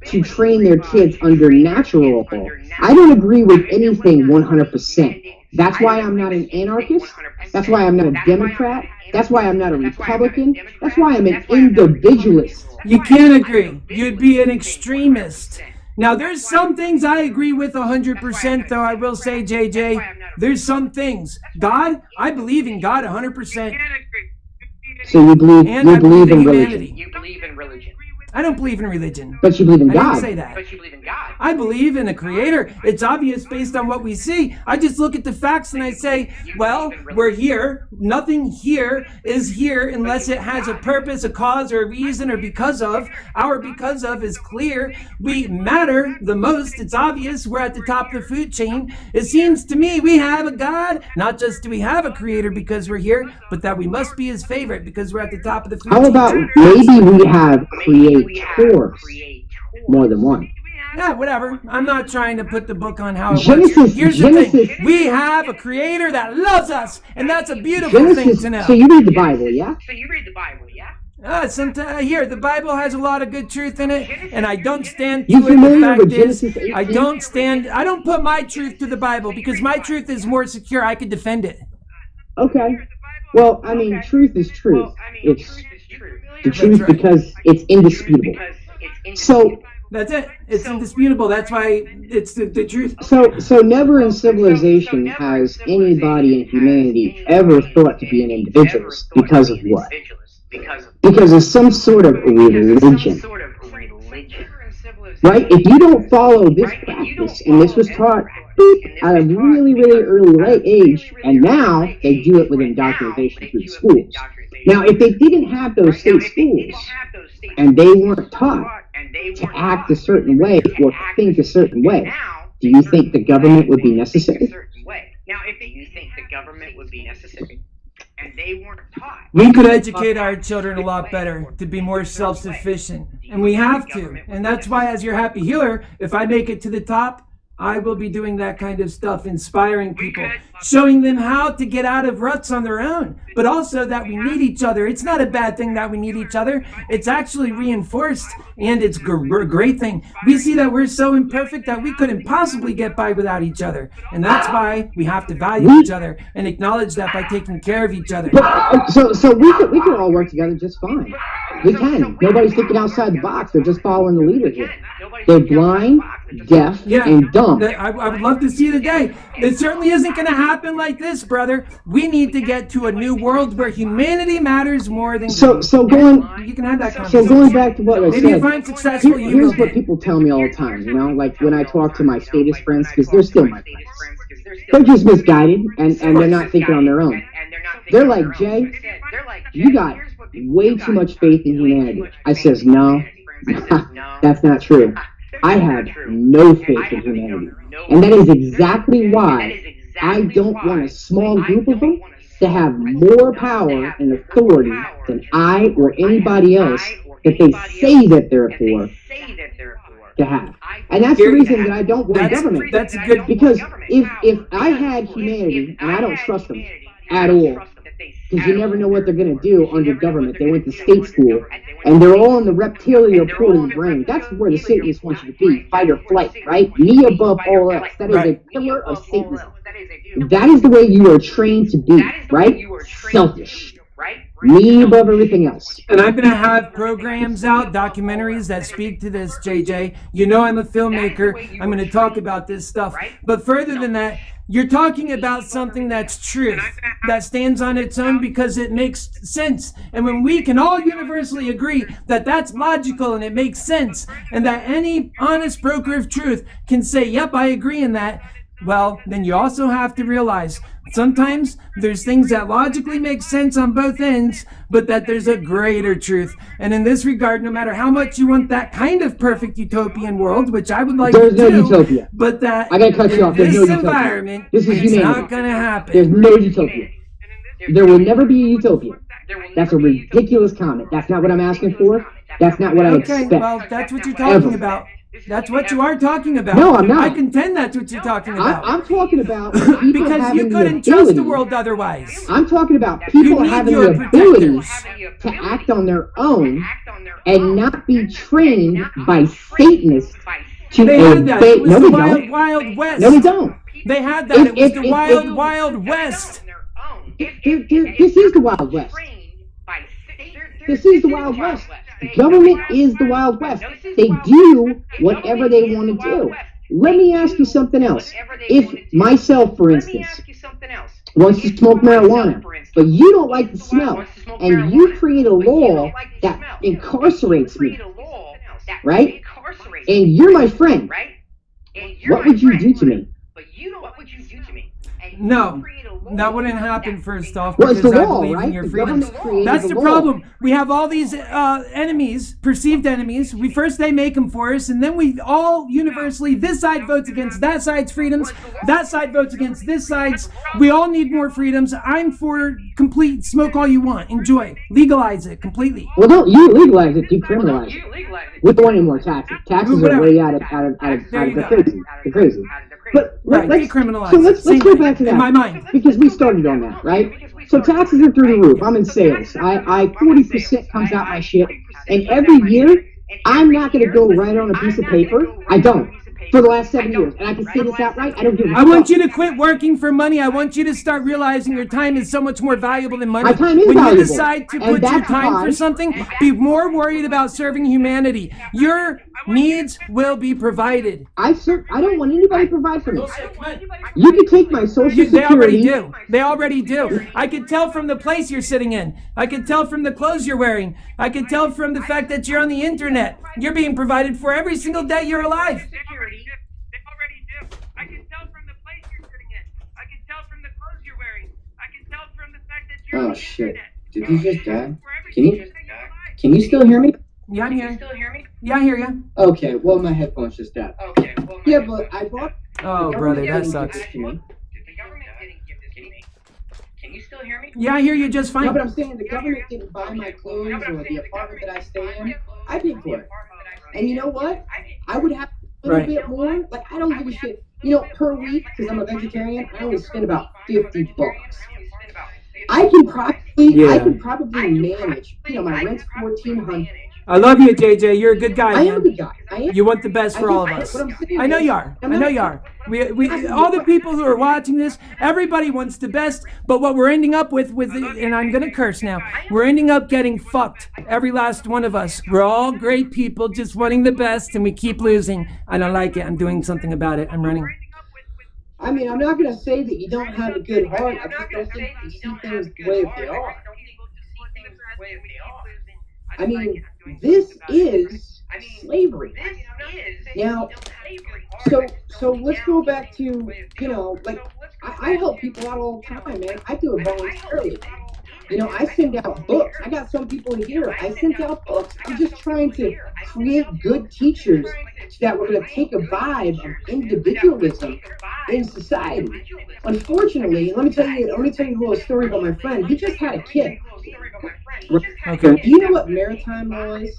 to train their kids under natural law, I don't agree with anything 100%. That's why I'm not an anarchist. That's why I'm not a Democrat. That's why I'm not a Republican. That's why I'm an individualist. You can't agree. You'd be an extremist. Now, there's some things I agree with 100%, though I will say, JJ, there's some things. God, I believe in God 100%. So you believe in religion? You believe in religion. I don't believe in religion. But you believe in God. I didn't say that. But you believe in God. I believe in a creator. It's obvious based on what we see. I just look at the facts and I say, well, we're here. Nothing here is here unless it has a purpose, a cause, or a reason, or because of. Our because of is clear. We matter the most. It's obvious. We're at the top of the food chain. It seems to me we have a God. Not just do we have a creator because we're here, but that we must be his favorite because we're at the top of the food chain. How about maybe we have creators? More than one. Yeah, whatever. I'm not trying to put the book on how it works. Here's the thing. We have a creator that loves us, and that's a beautiful thing to know. So you read the Bible, yeah? Here, the Bible has a lot of good truth in it, and I don't stand to it. The fact is, I don't put my truth to the Bible, because my truth is more secure. I could defend it. Okay. Well, I mean, truth is truth. It's the truth because it's indisputable. So that's it. It's indisputable. That's why it's the truth. So never in civilization has anybody in humanity ever thought to be an individualist because of what? Because of some sort of religion. Right? If you don't follow this practice, and this was taught at a really, really early age, and now they do it with indoctrination through the schools. Now, if they didn't have those state schools, and they weren't taught to act a certain way or think a certain way, do you think the government would be necessary? Now, if you think the government would be necessary, and they weren't taught, we could educate our children a lot better to be more self-sufficient, and we have to. And that's why, as your happy healer, if I make it to the top, I will be doing that kind of stuff, inspiring people, showing them how to get out of ruts on their own, but also that we need each other. It's not a bad thing that we need each other. It's actually reinforced, and it's a great thing. We see that we're so imperfect that we couldn't possibly get by without each other, and that's why we have to value each other and acknowledge that by taking care of each other. So we could all work together just fine. We can. Nobody's thinking outside the box. They're just following the leader here. They're blind, deaf, and dumb. I would love to see the day. It certainly isn't going to happen like this, brother. We need to get to a new world where humanity matters more than so going. You can have that conversation. So going back to what I said, maybe you find successful. Here's what people tell me all the time. You know, like when I talk to my status friends, because they're still my friends. They're just misguided, and they're not thinking on their own. They're like, Jay, you got way too much faith in humanity. I says, no, that's not true. I have no faith in humanity. And that is exactly why I don't want a small group of them to have more power and authority than I or anybody else that they say that they're for to have. And that's the reason that I don't want government. That's good. Because if I had humanity, and I don't trust them at all, because you never know what they're going to do under government. They went to state school, and they're all in the reptilian part of the brain. That's where the Satanists want you to be, fight or flight, right? Me above all else. That is a pillar of Satanism. That is the way you are trained to be, right? Selfish. Me above everything else. And I'm going to have programs out, documentaries that speak to this, JJ. You know I'm a filmmaker. I'm going to talk about this stuff. But further than that, you're talking about something that's truth, that stands on its own because it makes sense. And when we can all universally agree that that's logical and it makes sense, and that any honest broker of truth can say, yep, I agree in that, well, then you also have to realize sometimes there's things that logically make sense on both ends, but that there's a greater truth. And in this regard, no matter how much you want that kind of perfect utopian world, which I would like there's to do, no utopia. But that I gotta cut you off. There's this no environment, this is it's humanity. not going to happen. There's no utopia. There will never be a utopia. That's a ridiculous comment. That's not what I'm asking for. That's not what I expect. Okay, well, that's what you're talking about. That's what you are talking about. No, I'm not. I contend that's what you're talking about. I'm talking about people because having you couldn't the trust ability. the world otherwise. I'm talking about people having the ability to act on their own and not be trained by Satanists to They had that. obey. It was No, the we Wild, don't. Wild West. No, we don't. They had that. It was the Wild, Wild West. This is the Wild West. This is the Wild West. Government is the Wild West. They do whatever they want to do. Let me ask you something else. If myself, for instance, wants to smoke marijuana, but you don't like the smell, and you create a law that incarcerates me, right? And you're my friend, what would you do to me? No, that wouldn't happen, first off, Well, it's because the I law, believe right? in your The freedoms. government created That's the the law. problem. We have all these enemies, perceived enemies. They make them for us, and then we all universally, this side votes against that side's freedoms, that side votes against this side's. We all need more freedoms. I'm for complete smoke all you want. Enjoy. Legalize it completely. Well, don't you legalize it, decriminalize it. We don't want any more taxes. Taxes are way out of the crazy. They're crazy. But Right, let's decriminalize so it. let's Same go thing, back to that in my mind. because we started on that, right? So taxes are through the roof. I'm in sales. I 40% comes out my shit, and every year I'm not going to go write on a piece of paper. I don't. For the last 7 years, and I can say this outright. I don't give a I want fuck. you to quit working for money. I want you to start realizing your time is so much more valuable than money. My time is when valuable. you decide to And put your that's time why- for something, be more worried about serving humanity. Your Needs will be provided. I don't want anybody to provide for me. You can take my social They already security. do. They already do. I can tell from the place you're sitting in. I can tell from the clothes you're wearing. I can tell from the fact that you're on the internet. You're being provided for every single day you're alive. They already do. I can tell from the place you're sitting in. I can tell from the clothes you're wearing. I can tell from the fact that you're on Oh the shit! internet. Did you just die? Can you still hear me? Yeah, I'm here. Still hear me? Yeah, I hear you. Okay. Well, my headphones just died. Okay. Well, Yeah, but I bought. Oh, brother, that sucks. the government didn't give this to me. Can you still hear me? Yeah, I hear you just No, fine. but I'm saying the government didn't buy my clothes or the apartment that I stay in. I paid for it. And you know what? I would have a little bit more. Like, I don't give a shit. Per week, because I'm a vegetarian, I only spend about $50. I can probably manage. My rent's $1,400. I love you, JJ. You're a good guy, I am a man. good guy. I am. You want the best for all of us. What I'm saying I know is, you are. I know you are. We all the people who are watching this, everybody wants the best, but what we're ending up with and I'm gonna curse now, we're ending up getting fucked. Every last one of us. We're all great people just wanting the best, and we keep losing. I don't like it. I'm doing something about it. I'm running. I mean, I'm not going to say that you don't have a good heart. I just don't think you see things the way they are. I mean, this is slavery. Now, so let's go back to, I help people out all the time, man. I do it voluntarily. I send out books. I got some people in here. I send out books. I'm just trying to create good teachers that we're going to take a vibe of individualism in society. Unfortunately, let me tell you a little story about my friend. He just had a kid. Okay. Do you know what maritime law is?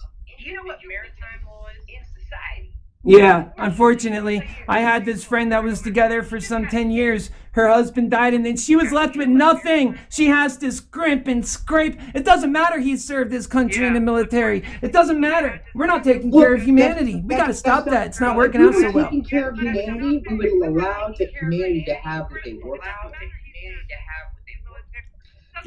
Yeah, unfortunately, I had this friend that was together for some 10 years. Her husband died, and then she was left with nothing. She has to scrimp and scrape. It doesn't matter he served his country in the military. It doesn't matter. We're not taking care of humanity. We got to stop that. It's not working out so well. Taking care of humanity, we would allow the humanity to have what they want.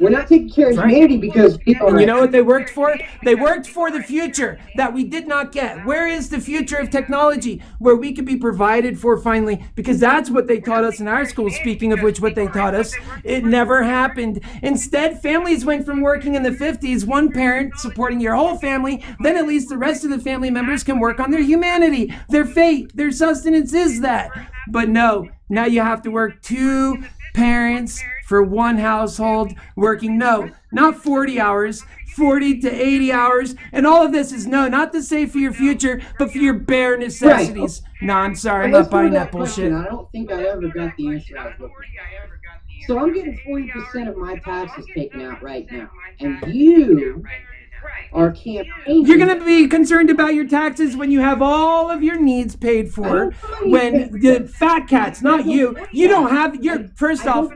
We're not taking care of humanity because people And you know what they worked for? They worked for the future that we did not get. Where is the future of technology where we could be provided for finally? Because that's what they taught us in our school, speaking of which, what they taught us. It never happened. Instead, families went from working in the 50s, one parent supporting your whole family, then at least the rest of the family members can work on their humanity, their fate, their sustenance is that. But no, now you have to work two parents for one household working, not 40 hours, 40 to 80 hours. And all of this is not to say for your future, but for your bare necessities. Right. No, I'm sorry, I'm not buying that bullshit. I don't think I ever got the answer I was looking for. So I'm getting 40% of my taxes taken out right now. And you are campaigning. You're going to be concerned about your taxes when you have all of your needs paid for. When the fat cats, not you, you don't have, first off,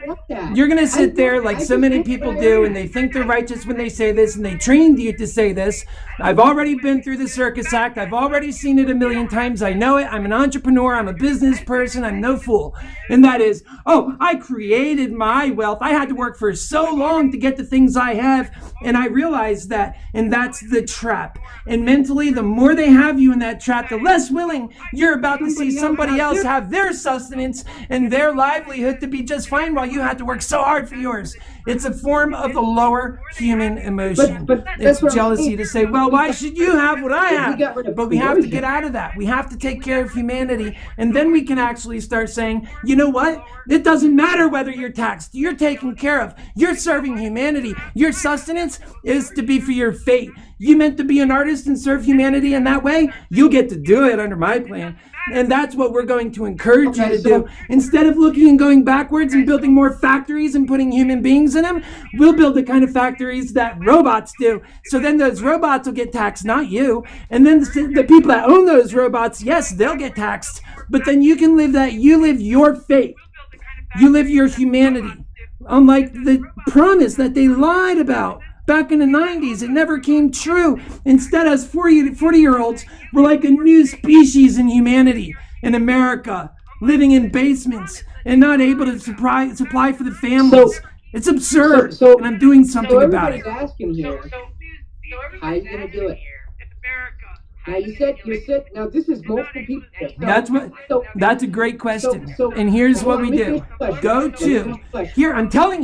you're going to sit there like so many people do, and they think they're righteous when they say this, and they trained you to say this. I've already been through the circus act. I've already seen it a million times. I know it. I'm an entrepreneur. I'm a business person. I'm no fool. And that is, I created my wealth. I had to work for so long to get the things I have. And I realized that. And that's the trap. And mentally, the more they have you in that trap, the less willing you're about to see somebody else have their sustenance and their livelihood to be just fine while you had to work so hard for yours. It's a form of the lower human emotion. But it's jealousy to say, well, why should you have what I have? But we have to get out of that. We have to take care of humanity. And then we can actually start saying, you know what? It doesn't matter whether you're taxed. You're taken care of. You're serving humanity. Your sustenance is to be for your fate. You meant to be an artist and serve humanity in that way? You'll get to do it under my plan. And that's what we're going to encourage you to do. Instead of looking and going backwards and building more factories and putting human beings in them, we'll build the kind of factories that robots do. So then those robots will get taxed, not you. And then the people that own those robots, yes, they'll get taxed. But then you can live that. You live your fate. You live your humanity. Unlike the promise that they lied about. Back in the 90s, it never came true. Instead, us 40-year-olds were like a new species in humanity in America, living in basements and not able to supply for the families. It's absurd, and I'm doing something about it. Everybody's asking here, how are you going to do it? Now you said now this is multiple people. That's a great question. So And here's what we let me do. finish the question. Go Let me finish to the question. here. I'm telling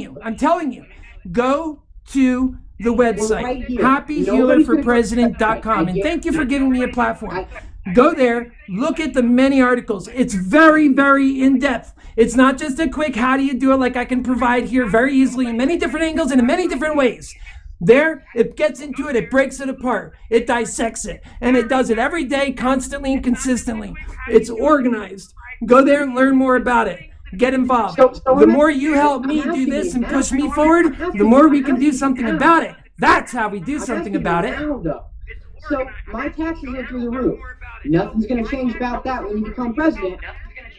you. Go to the website right here. HappyHealerForPresident.com, and thank you for giving me a platform. Go there, look at the many articles. It's very, very in-depth. It's not just a quick how do you do it like I can provide here very easily in many different angles and in many different ways. There, it gets into it, it breaks it apart, it dissects it, and it does it every day, constantly and consistently. It's organized. Go there and learn more about it. Get involved. The more you help me do this and push me forward, the more we can do something about it. That's how we do something about it. So my taxes are through the roof. Nothing's going to change about that when you become president.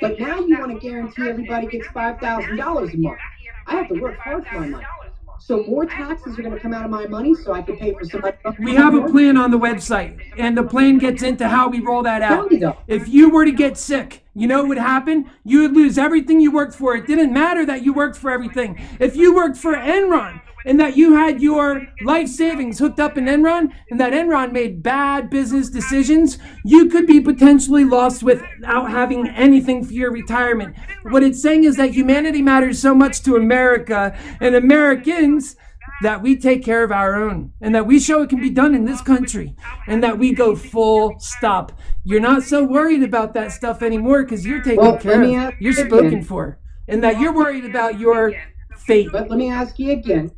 But now you want to guarantee everybody gets $5,000 a month. I have to work hard for my money. So more taxes are going to come out of my money so I can pay for somebody. We have a plan on the website, and the plan gets into how we roll that out. If you were to get sick, you know what would happen? You would lose everything you worked for. It didn't matter that you worked for everything. If you worked for Enron, and that you had your life savings hooked up in Enron, and that Enron made bad business decisions, you could be potentially lost without having anything for your retirement. What it's saying is that humanity matters so much to America and Americans that we take care of our own, and that we show it can be done in this country, and that we go full stop. You're not so worried about that stuff anymore because you're taken care of. You're spoken for, and that you're worried about your fate. But let me ask you again.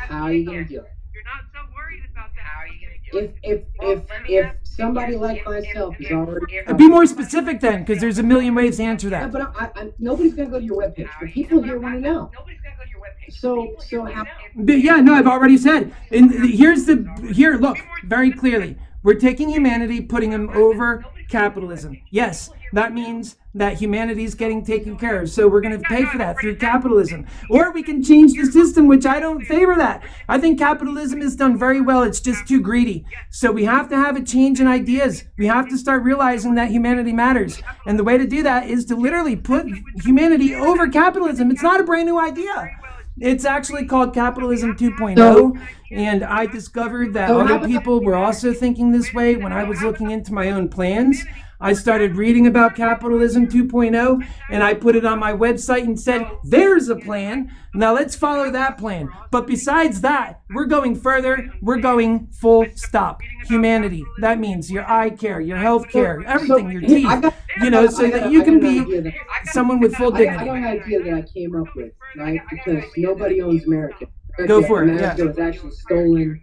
How are you going to do it? You're not so worried about that. How are you going to do it? If somebody like myself is already... Be more specific then, because there's a million ways to answer that. But nobody's going to go to your webpage. But people here want to know. Nobody's going to go to your webpage. So how... Yeah, no, I've already said. And here, look, very clearly. We're taking humanity, putting them over capitalism. Yes, that means that humanity is getting taken care of. So we're going to pay for that through capitalism. Or we can change the system, which I don't favor that. I think capitalism is done very well. It's just too greedy. So we have to have a change in ideas. We have to start realizing that humanity matters. And the way to do that is to literally put humanity over capitalism. It's not a brand new idea. It's actually called Capitalism 2.0, and I discovered that other people were also thinking this way when I was looking into my own plans. I started reading about Capitalism 2.0, and I put it on my website and said, there's a plan. Now let's follow that plan. But besides that, we're going further. We're going full stop. Humanity. That means your eye care, your health care, everything, your teeth, so that you can be someone with full dignity. I got an idea that I came up with, right? Because nobody owns America. Go for it. America was actually stolen.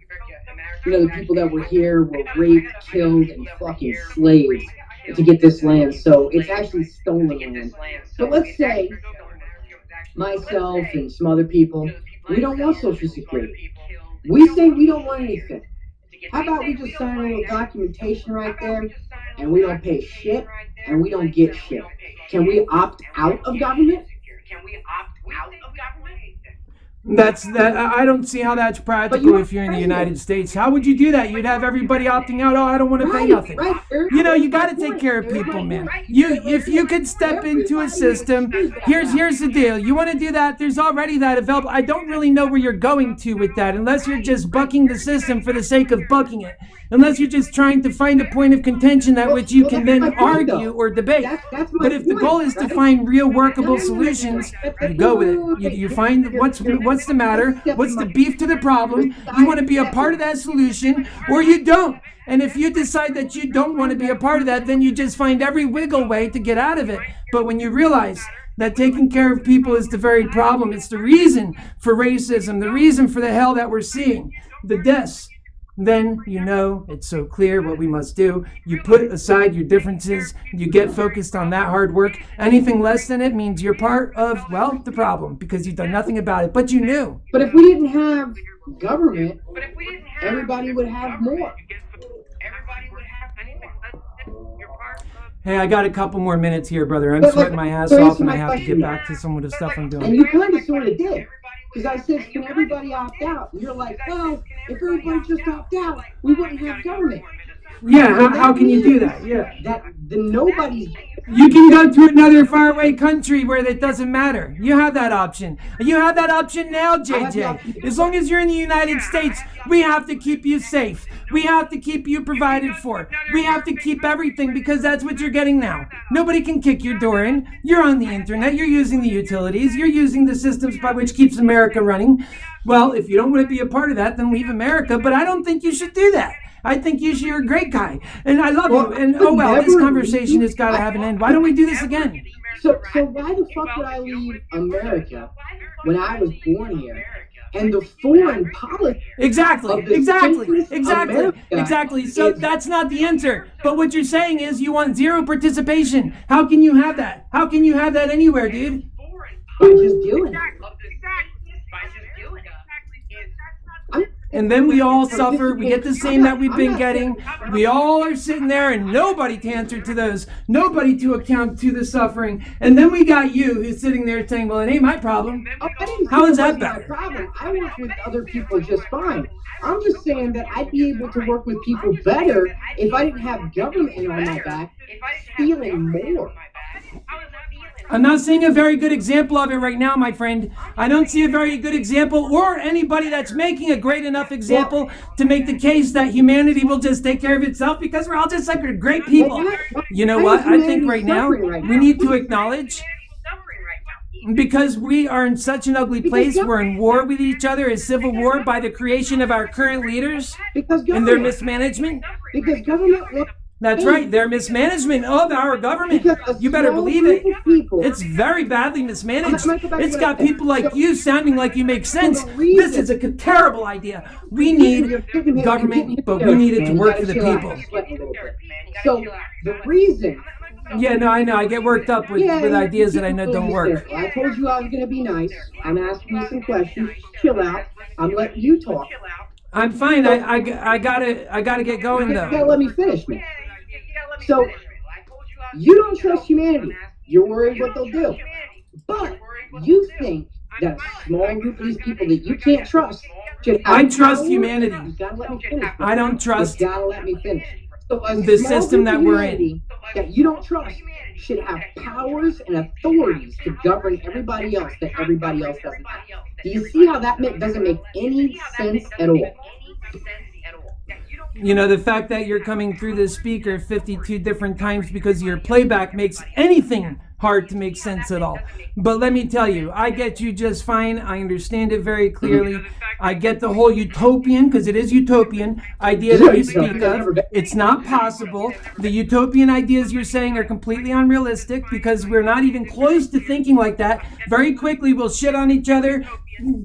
The people that were here were raped, killed, and fucking slaves to get this land. So it's actually stolen land. So let's say myself and some other people, we don't want Social Security. We say we don't want anything. How about we just sign a little documentation right there, and we don't pay shit, and we don't get shit? Can we opt out of government? I don't see how that's practical if you're in the United States. How would you do that? You'd have everybody opting out. Oh, I don't want to pay nothing. You got to take care of people, man. If you could step into a system, here's the deal. You want to do that? There's already that available. I don't really know where you're going to with that, unless you're just bucking the system for the sake of bucking it. Unless you're just trying to find a point of contention at which you can then argue or debate. But if the goal is to find real workable solutions, you go with it. You find what's the matter, what's the beef to the problem. You want to be a part of that solution, or you don't. And if you decide that you don't want to be a part of that, then you just find every wiggle way to get out of it. But when you realize that taking care of people is the very problem, it's the reason for racism, the reason for the hell that we're seeing, the deaths, then it's so clear what we must do. You put aside your differences, you get focused on that hard work. Anything less than it means you're part of, the problem, because you've done nothing about it, but you knew. But if we didn't have government, everybody would have more. Hey, I got a couple more minutes here, brother. I'm sweating my ass off, and I have to get back to some of the stuff I'm doing. And you kind of sort of did. Because I said, can everybody opt out? And you're like, well, if everybody just opt out, we wouldn't have government. Yeah, how can you do that? Yeah. Then nobody's You can go to another faraway country where that doesn't matter. You have that option. You have that option now, JJ. As long as you're in the United States, we have to keep you safe. We have to keep you provided for. We have to keep everything because that's what you're getting now. Nobody can kick your door in. You're on the internet. You're using the utilities. You're using the systems by which keeps America running. Well, if you don't want to be a part of that, then leave America. But I don't think you should do that. I think you're a great guy, and I love you. And this conversation has got to have an end. Why don't we do this again? So why the fuck would I leave America when I was born here? And the foreign policy. Exactly. So that's not the answer. But what you're saying is you want zero participation. How can you have that? How can you have that anywhere, dude? By just doing it. And then we all suffer. We get the same that we've been getting. We all are sitting there and nobody to answer to those. Nobody to account to the suffering. And then we got you who's sitting there saying, well, it ain't my problem. How is that better? Problem. I work with other people just fine. I'm just saying that I'd be able to work with people better if I didn't have government on my back stealing more. I'm not seeing a very good example of it right now, my friend. I don't see a very good example or anybody that's making a great enough example to make the case that humanity will just take care of itself because we're all just like great people. You know what? I think right now we need to acknowledge, because we are in such an ugly place, we're in war with each other, a civil war by the creation of our current leaders and their mismanagement. Because government... That's right, their mismanagement of our government. You better believe it. It's very badly mismanaged. It's got people like you sounding like you make sense. This is a terrible idea. We need government, but we need it to work for the people. So the reason... Yeah, no, I know. I get worked up with ideas that I know don't work. I told you I was going to be nice. I'm asking you some questions. Chill out. I'm letting you talk. I'm fine. I gotta get going though. You gotta let me finish, man. So, you don't trust humanity. You're worried what they'll do. But you think that a small group of these people that you can't trust should have I trust humanity. You gotta let me finish. I don't trust You gotta let me finish. So the system that we're in. That you don't trust should have powers and authorities to govern everybody else that everybody else doesn't have. Do you see how that doesn't make any sense at all? You know, the fact that you're coming through the speaker 52 different times because your playback makes anything hard to make sense at all. But let me tell you, I get you just fine. I understand it very clearly. I get the whole utopian, because it is utopian, idea that you speak of. It's not possible. The utopian ideas you're saying are completely unrealistic because we're not even close to thinking like that. Very quickly, we'll shit on each other,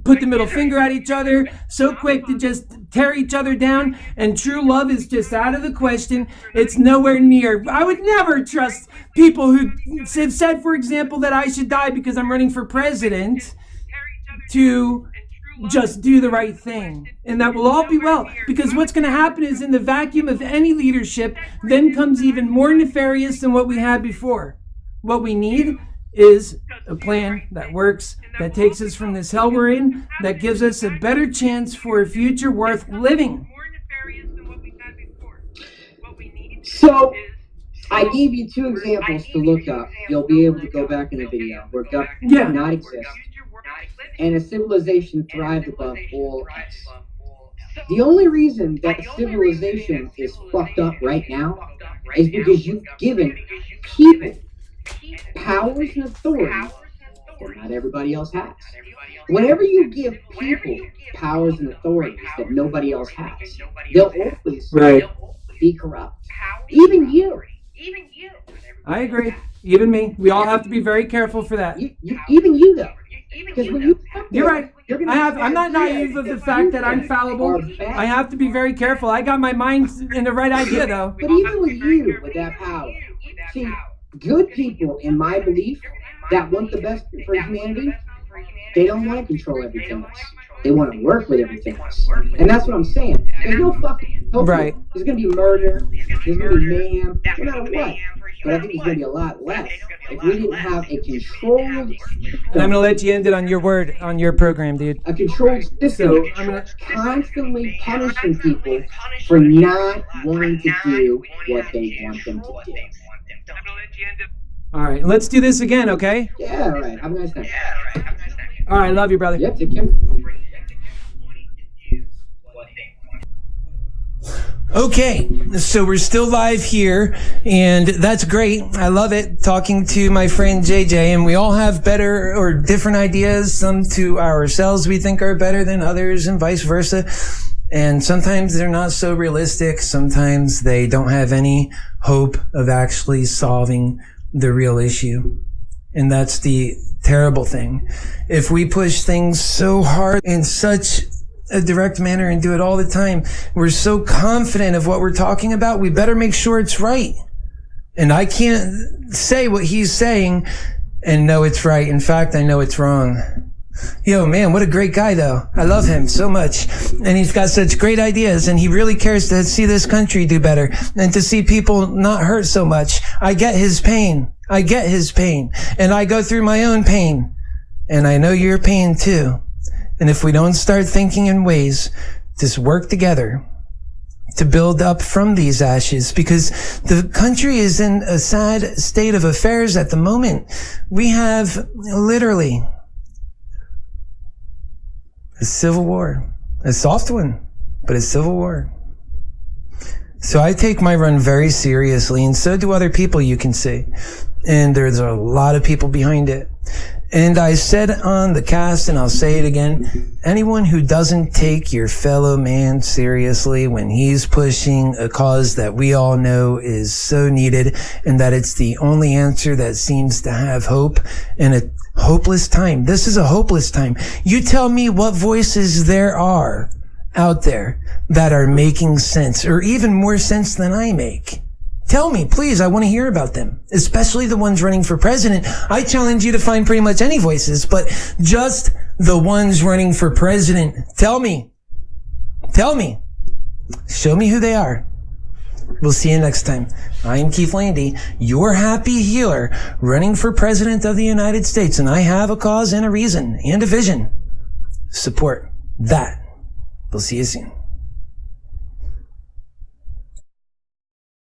put the middle finger at each other, so quick to just tear each other down, and true love is just out of the question. It's nowhere near. I would never trust people who have said, for example, that I should die because I'm running for president to just do the right thing. And that will all be well. Because what's going to happen is in the vacuum of any leadership, then comes even more nefarious than what we had before. What we need is a plan that works, that takes us from this hell we're in, that gives us a better chance for a future worth living. So, I gave you two examples to look up. You'll be able to go back in the video where government did not exist, and a civilization thrived above all else. The only reason that civilization is fucked up right now is because you've given people powers and authorities that not everybody else has. Whenever you give people powers and authorities that nobody else has, they'll always be corrupt. Even you. I agree. Even me. We all have to be very careful for that. Even you, though. Because when you're right. I'm not naive of the fact that I'm fallible. I have to be very careful. I got my mind in the right idea, though. But even with you, with that power, see, good people, in my belief, that want the best for humanity, they don't want to control everything else. They want to work with everything else. And that's what I'm saying. There's no fucking hope. Right. There's going to be murder. There's going to be mayhem. No matter what. But I think there's going to be a lot less if we didn't have a controlled... And I'm going to let you end it on your word, on your program, dude. A controlled system constantly punishing people for not wanting to do what they want them to do. All right, let's do this again, okay? Yeah, all right. Have a nice night. All right, love you, brother. Yep, take care. Okay, so we're still live here, and that's great. I love it, talking to my friend JJ, and we all have better or different ideas. Some to ourselves we think are better than others, and vice versa. And sometimes they're not so realistic. Sometimes they don't have any hope of actually solving the real issue. And that's the terrible thing. If we push things so hard in such a direct manner and do it all the time, we're so confident of what we're talking about, we better make sure it's right. And I can't say what he's saying and know it's right. In fact, I know it's wrong. Yo, man, what a great guy, though. I love him so much. And he's got such great ideas, and he really cares to see this country do better and to see people not hurt so much. I get his pain. I get his pain. And I go through my own pain. And I know your pain, too. And if we don't start thinking in ways to work together to build up from these ashes, because the country is in a sad state of affairs at the moment. We have literally a civil war, a soft one, but a civil war. So I take my run very seriously, and so do other people, you can see. And there's a lot of people behind it. And I said on the cast, and I'll say it again, anyone who doesn't take your fellow man seriously when he's pushing a cause that we all know is so needed, and that it's the only answer that seems to have hope in a hopeless time. This is a hopeless time. You tell me what voices there are out there that are making sense, or even more sense than I make. Tell me, please. I want to hear about them, especially the ones running for president. I challenge you to find pretty much any voices, but just the ones running for president. Tell me. Tell me. Show me who they are. We'll see you next time. I'm Keith Landy, your happy healer, running for president of the United States, and I have a cause and a reason and a vision. Support that. We'll see you soon.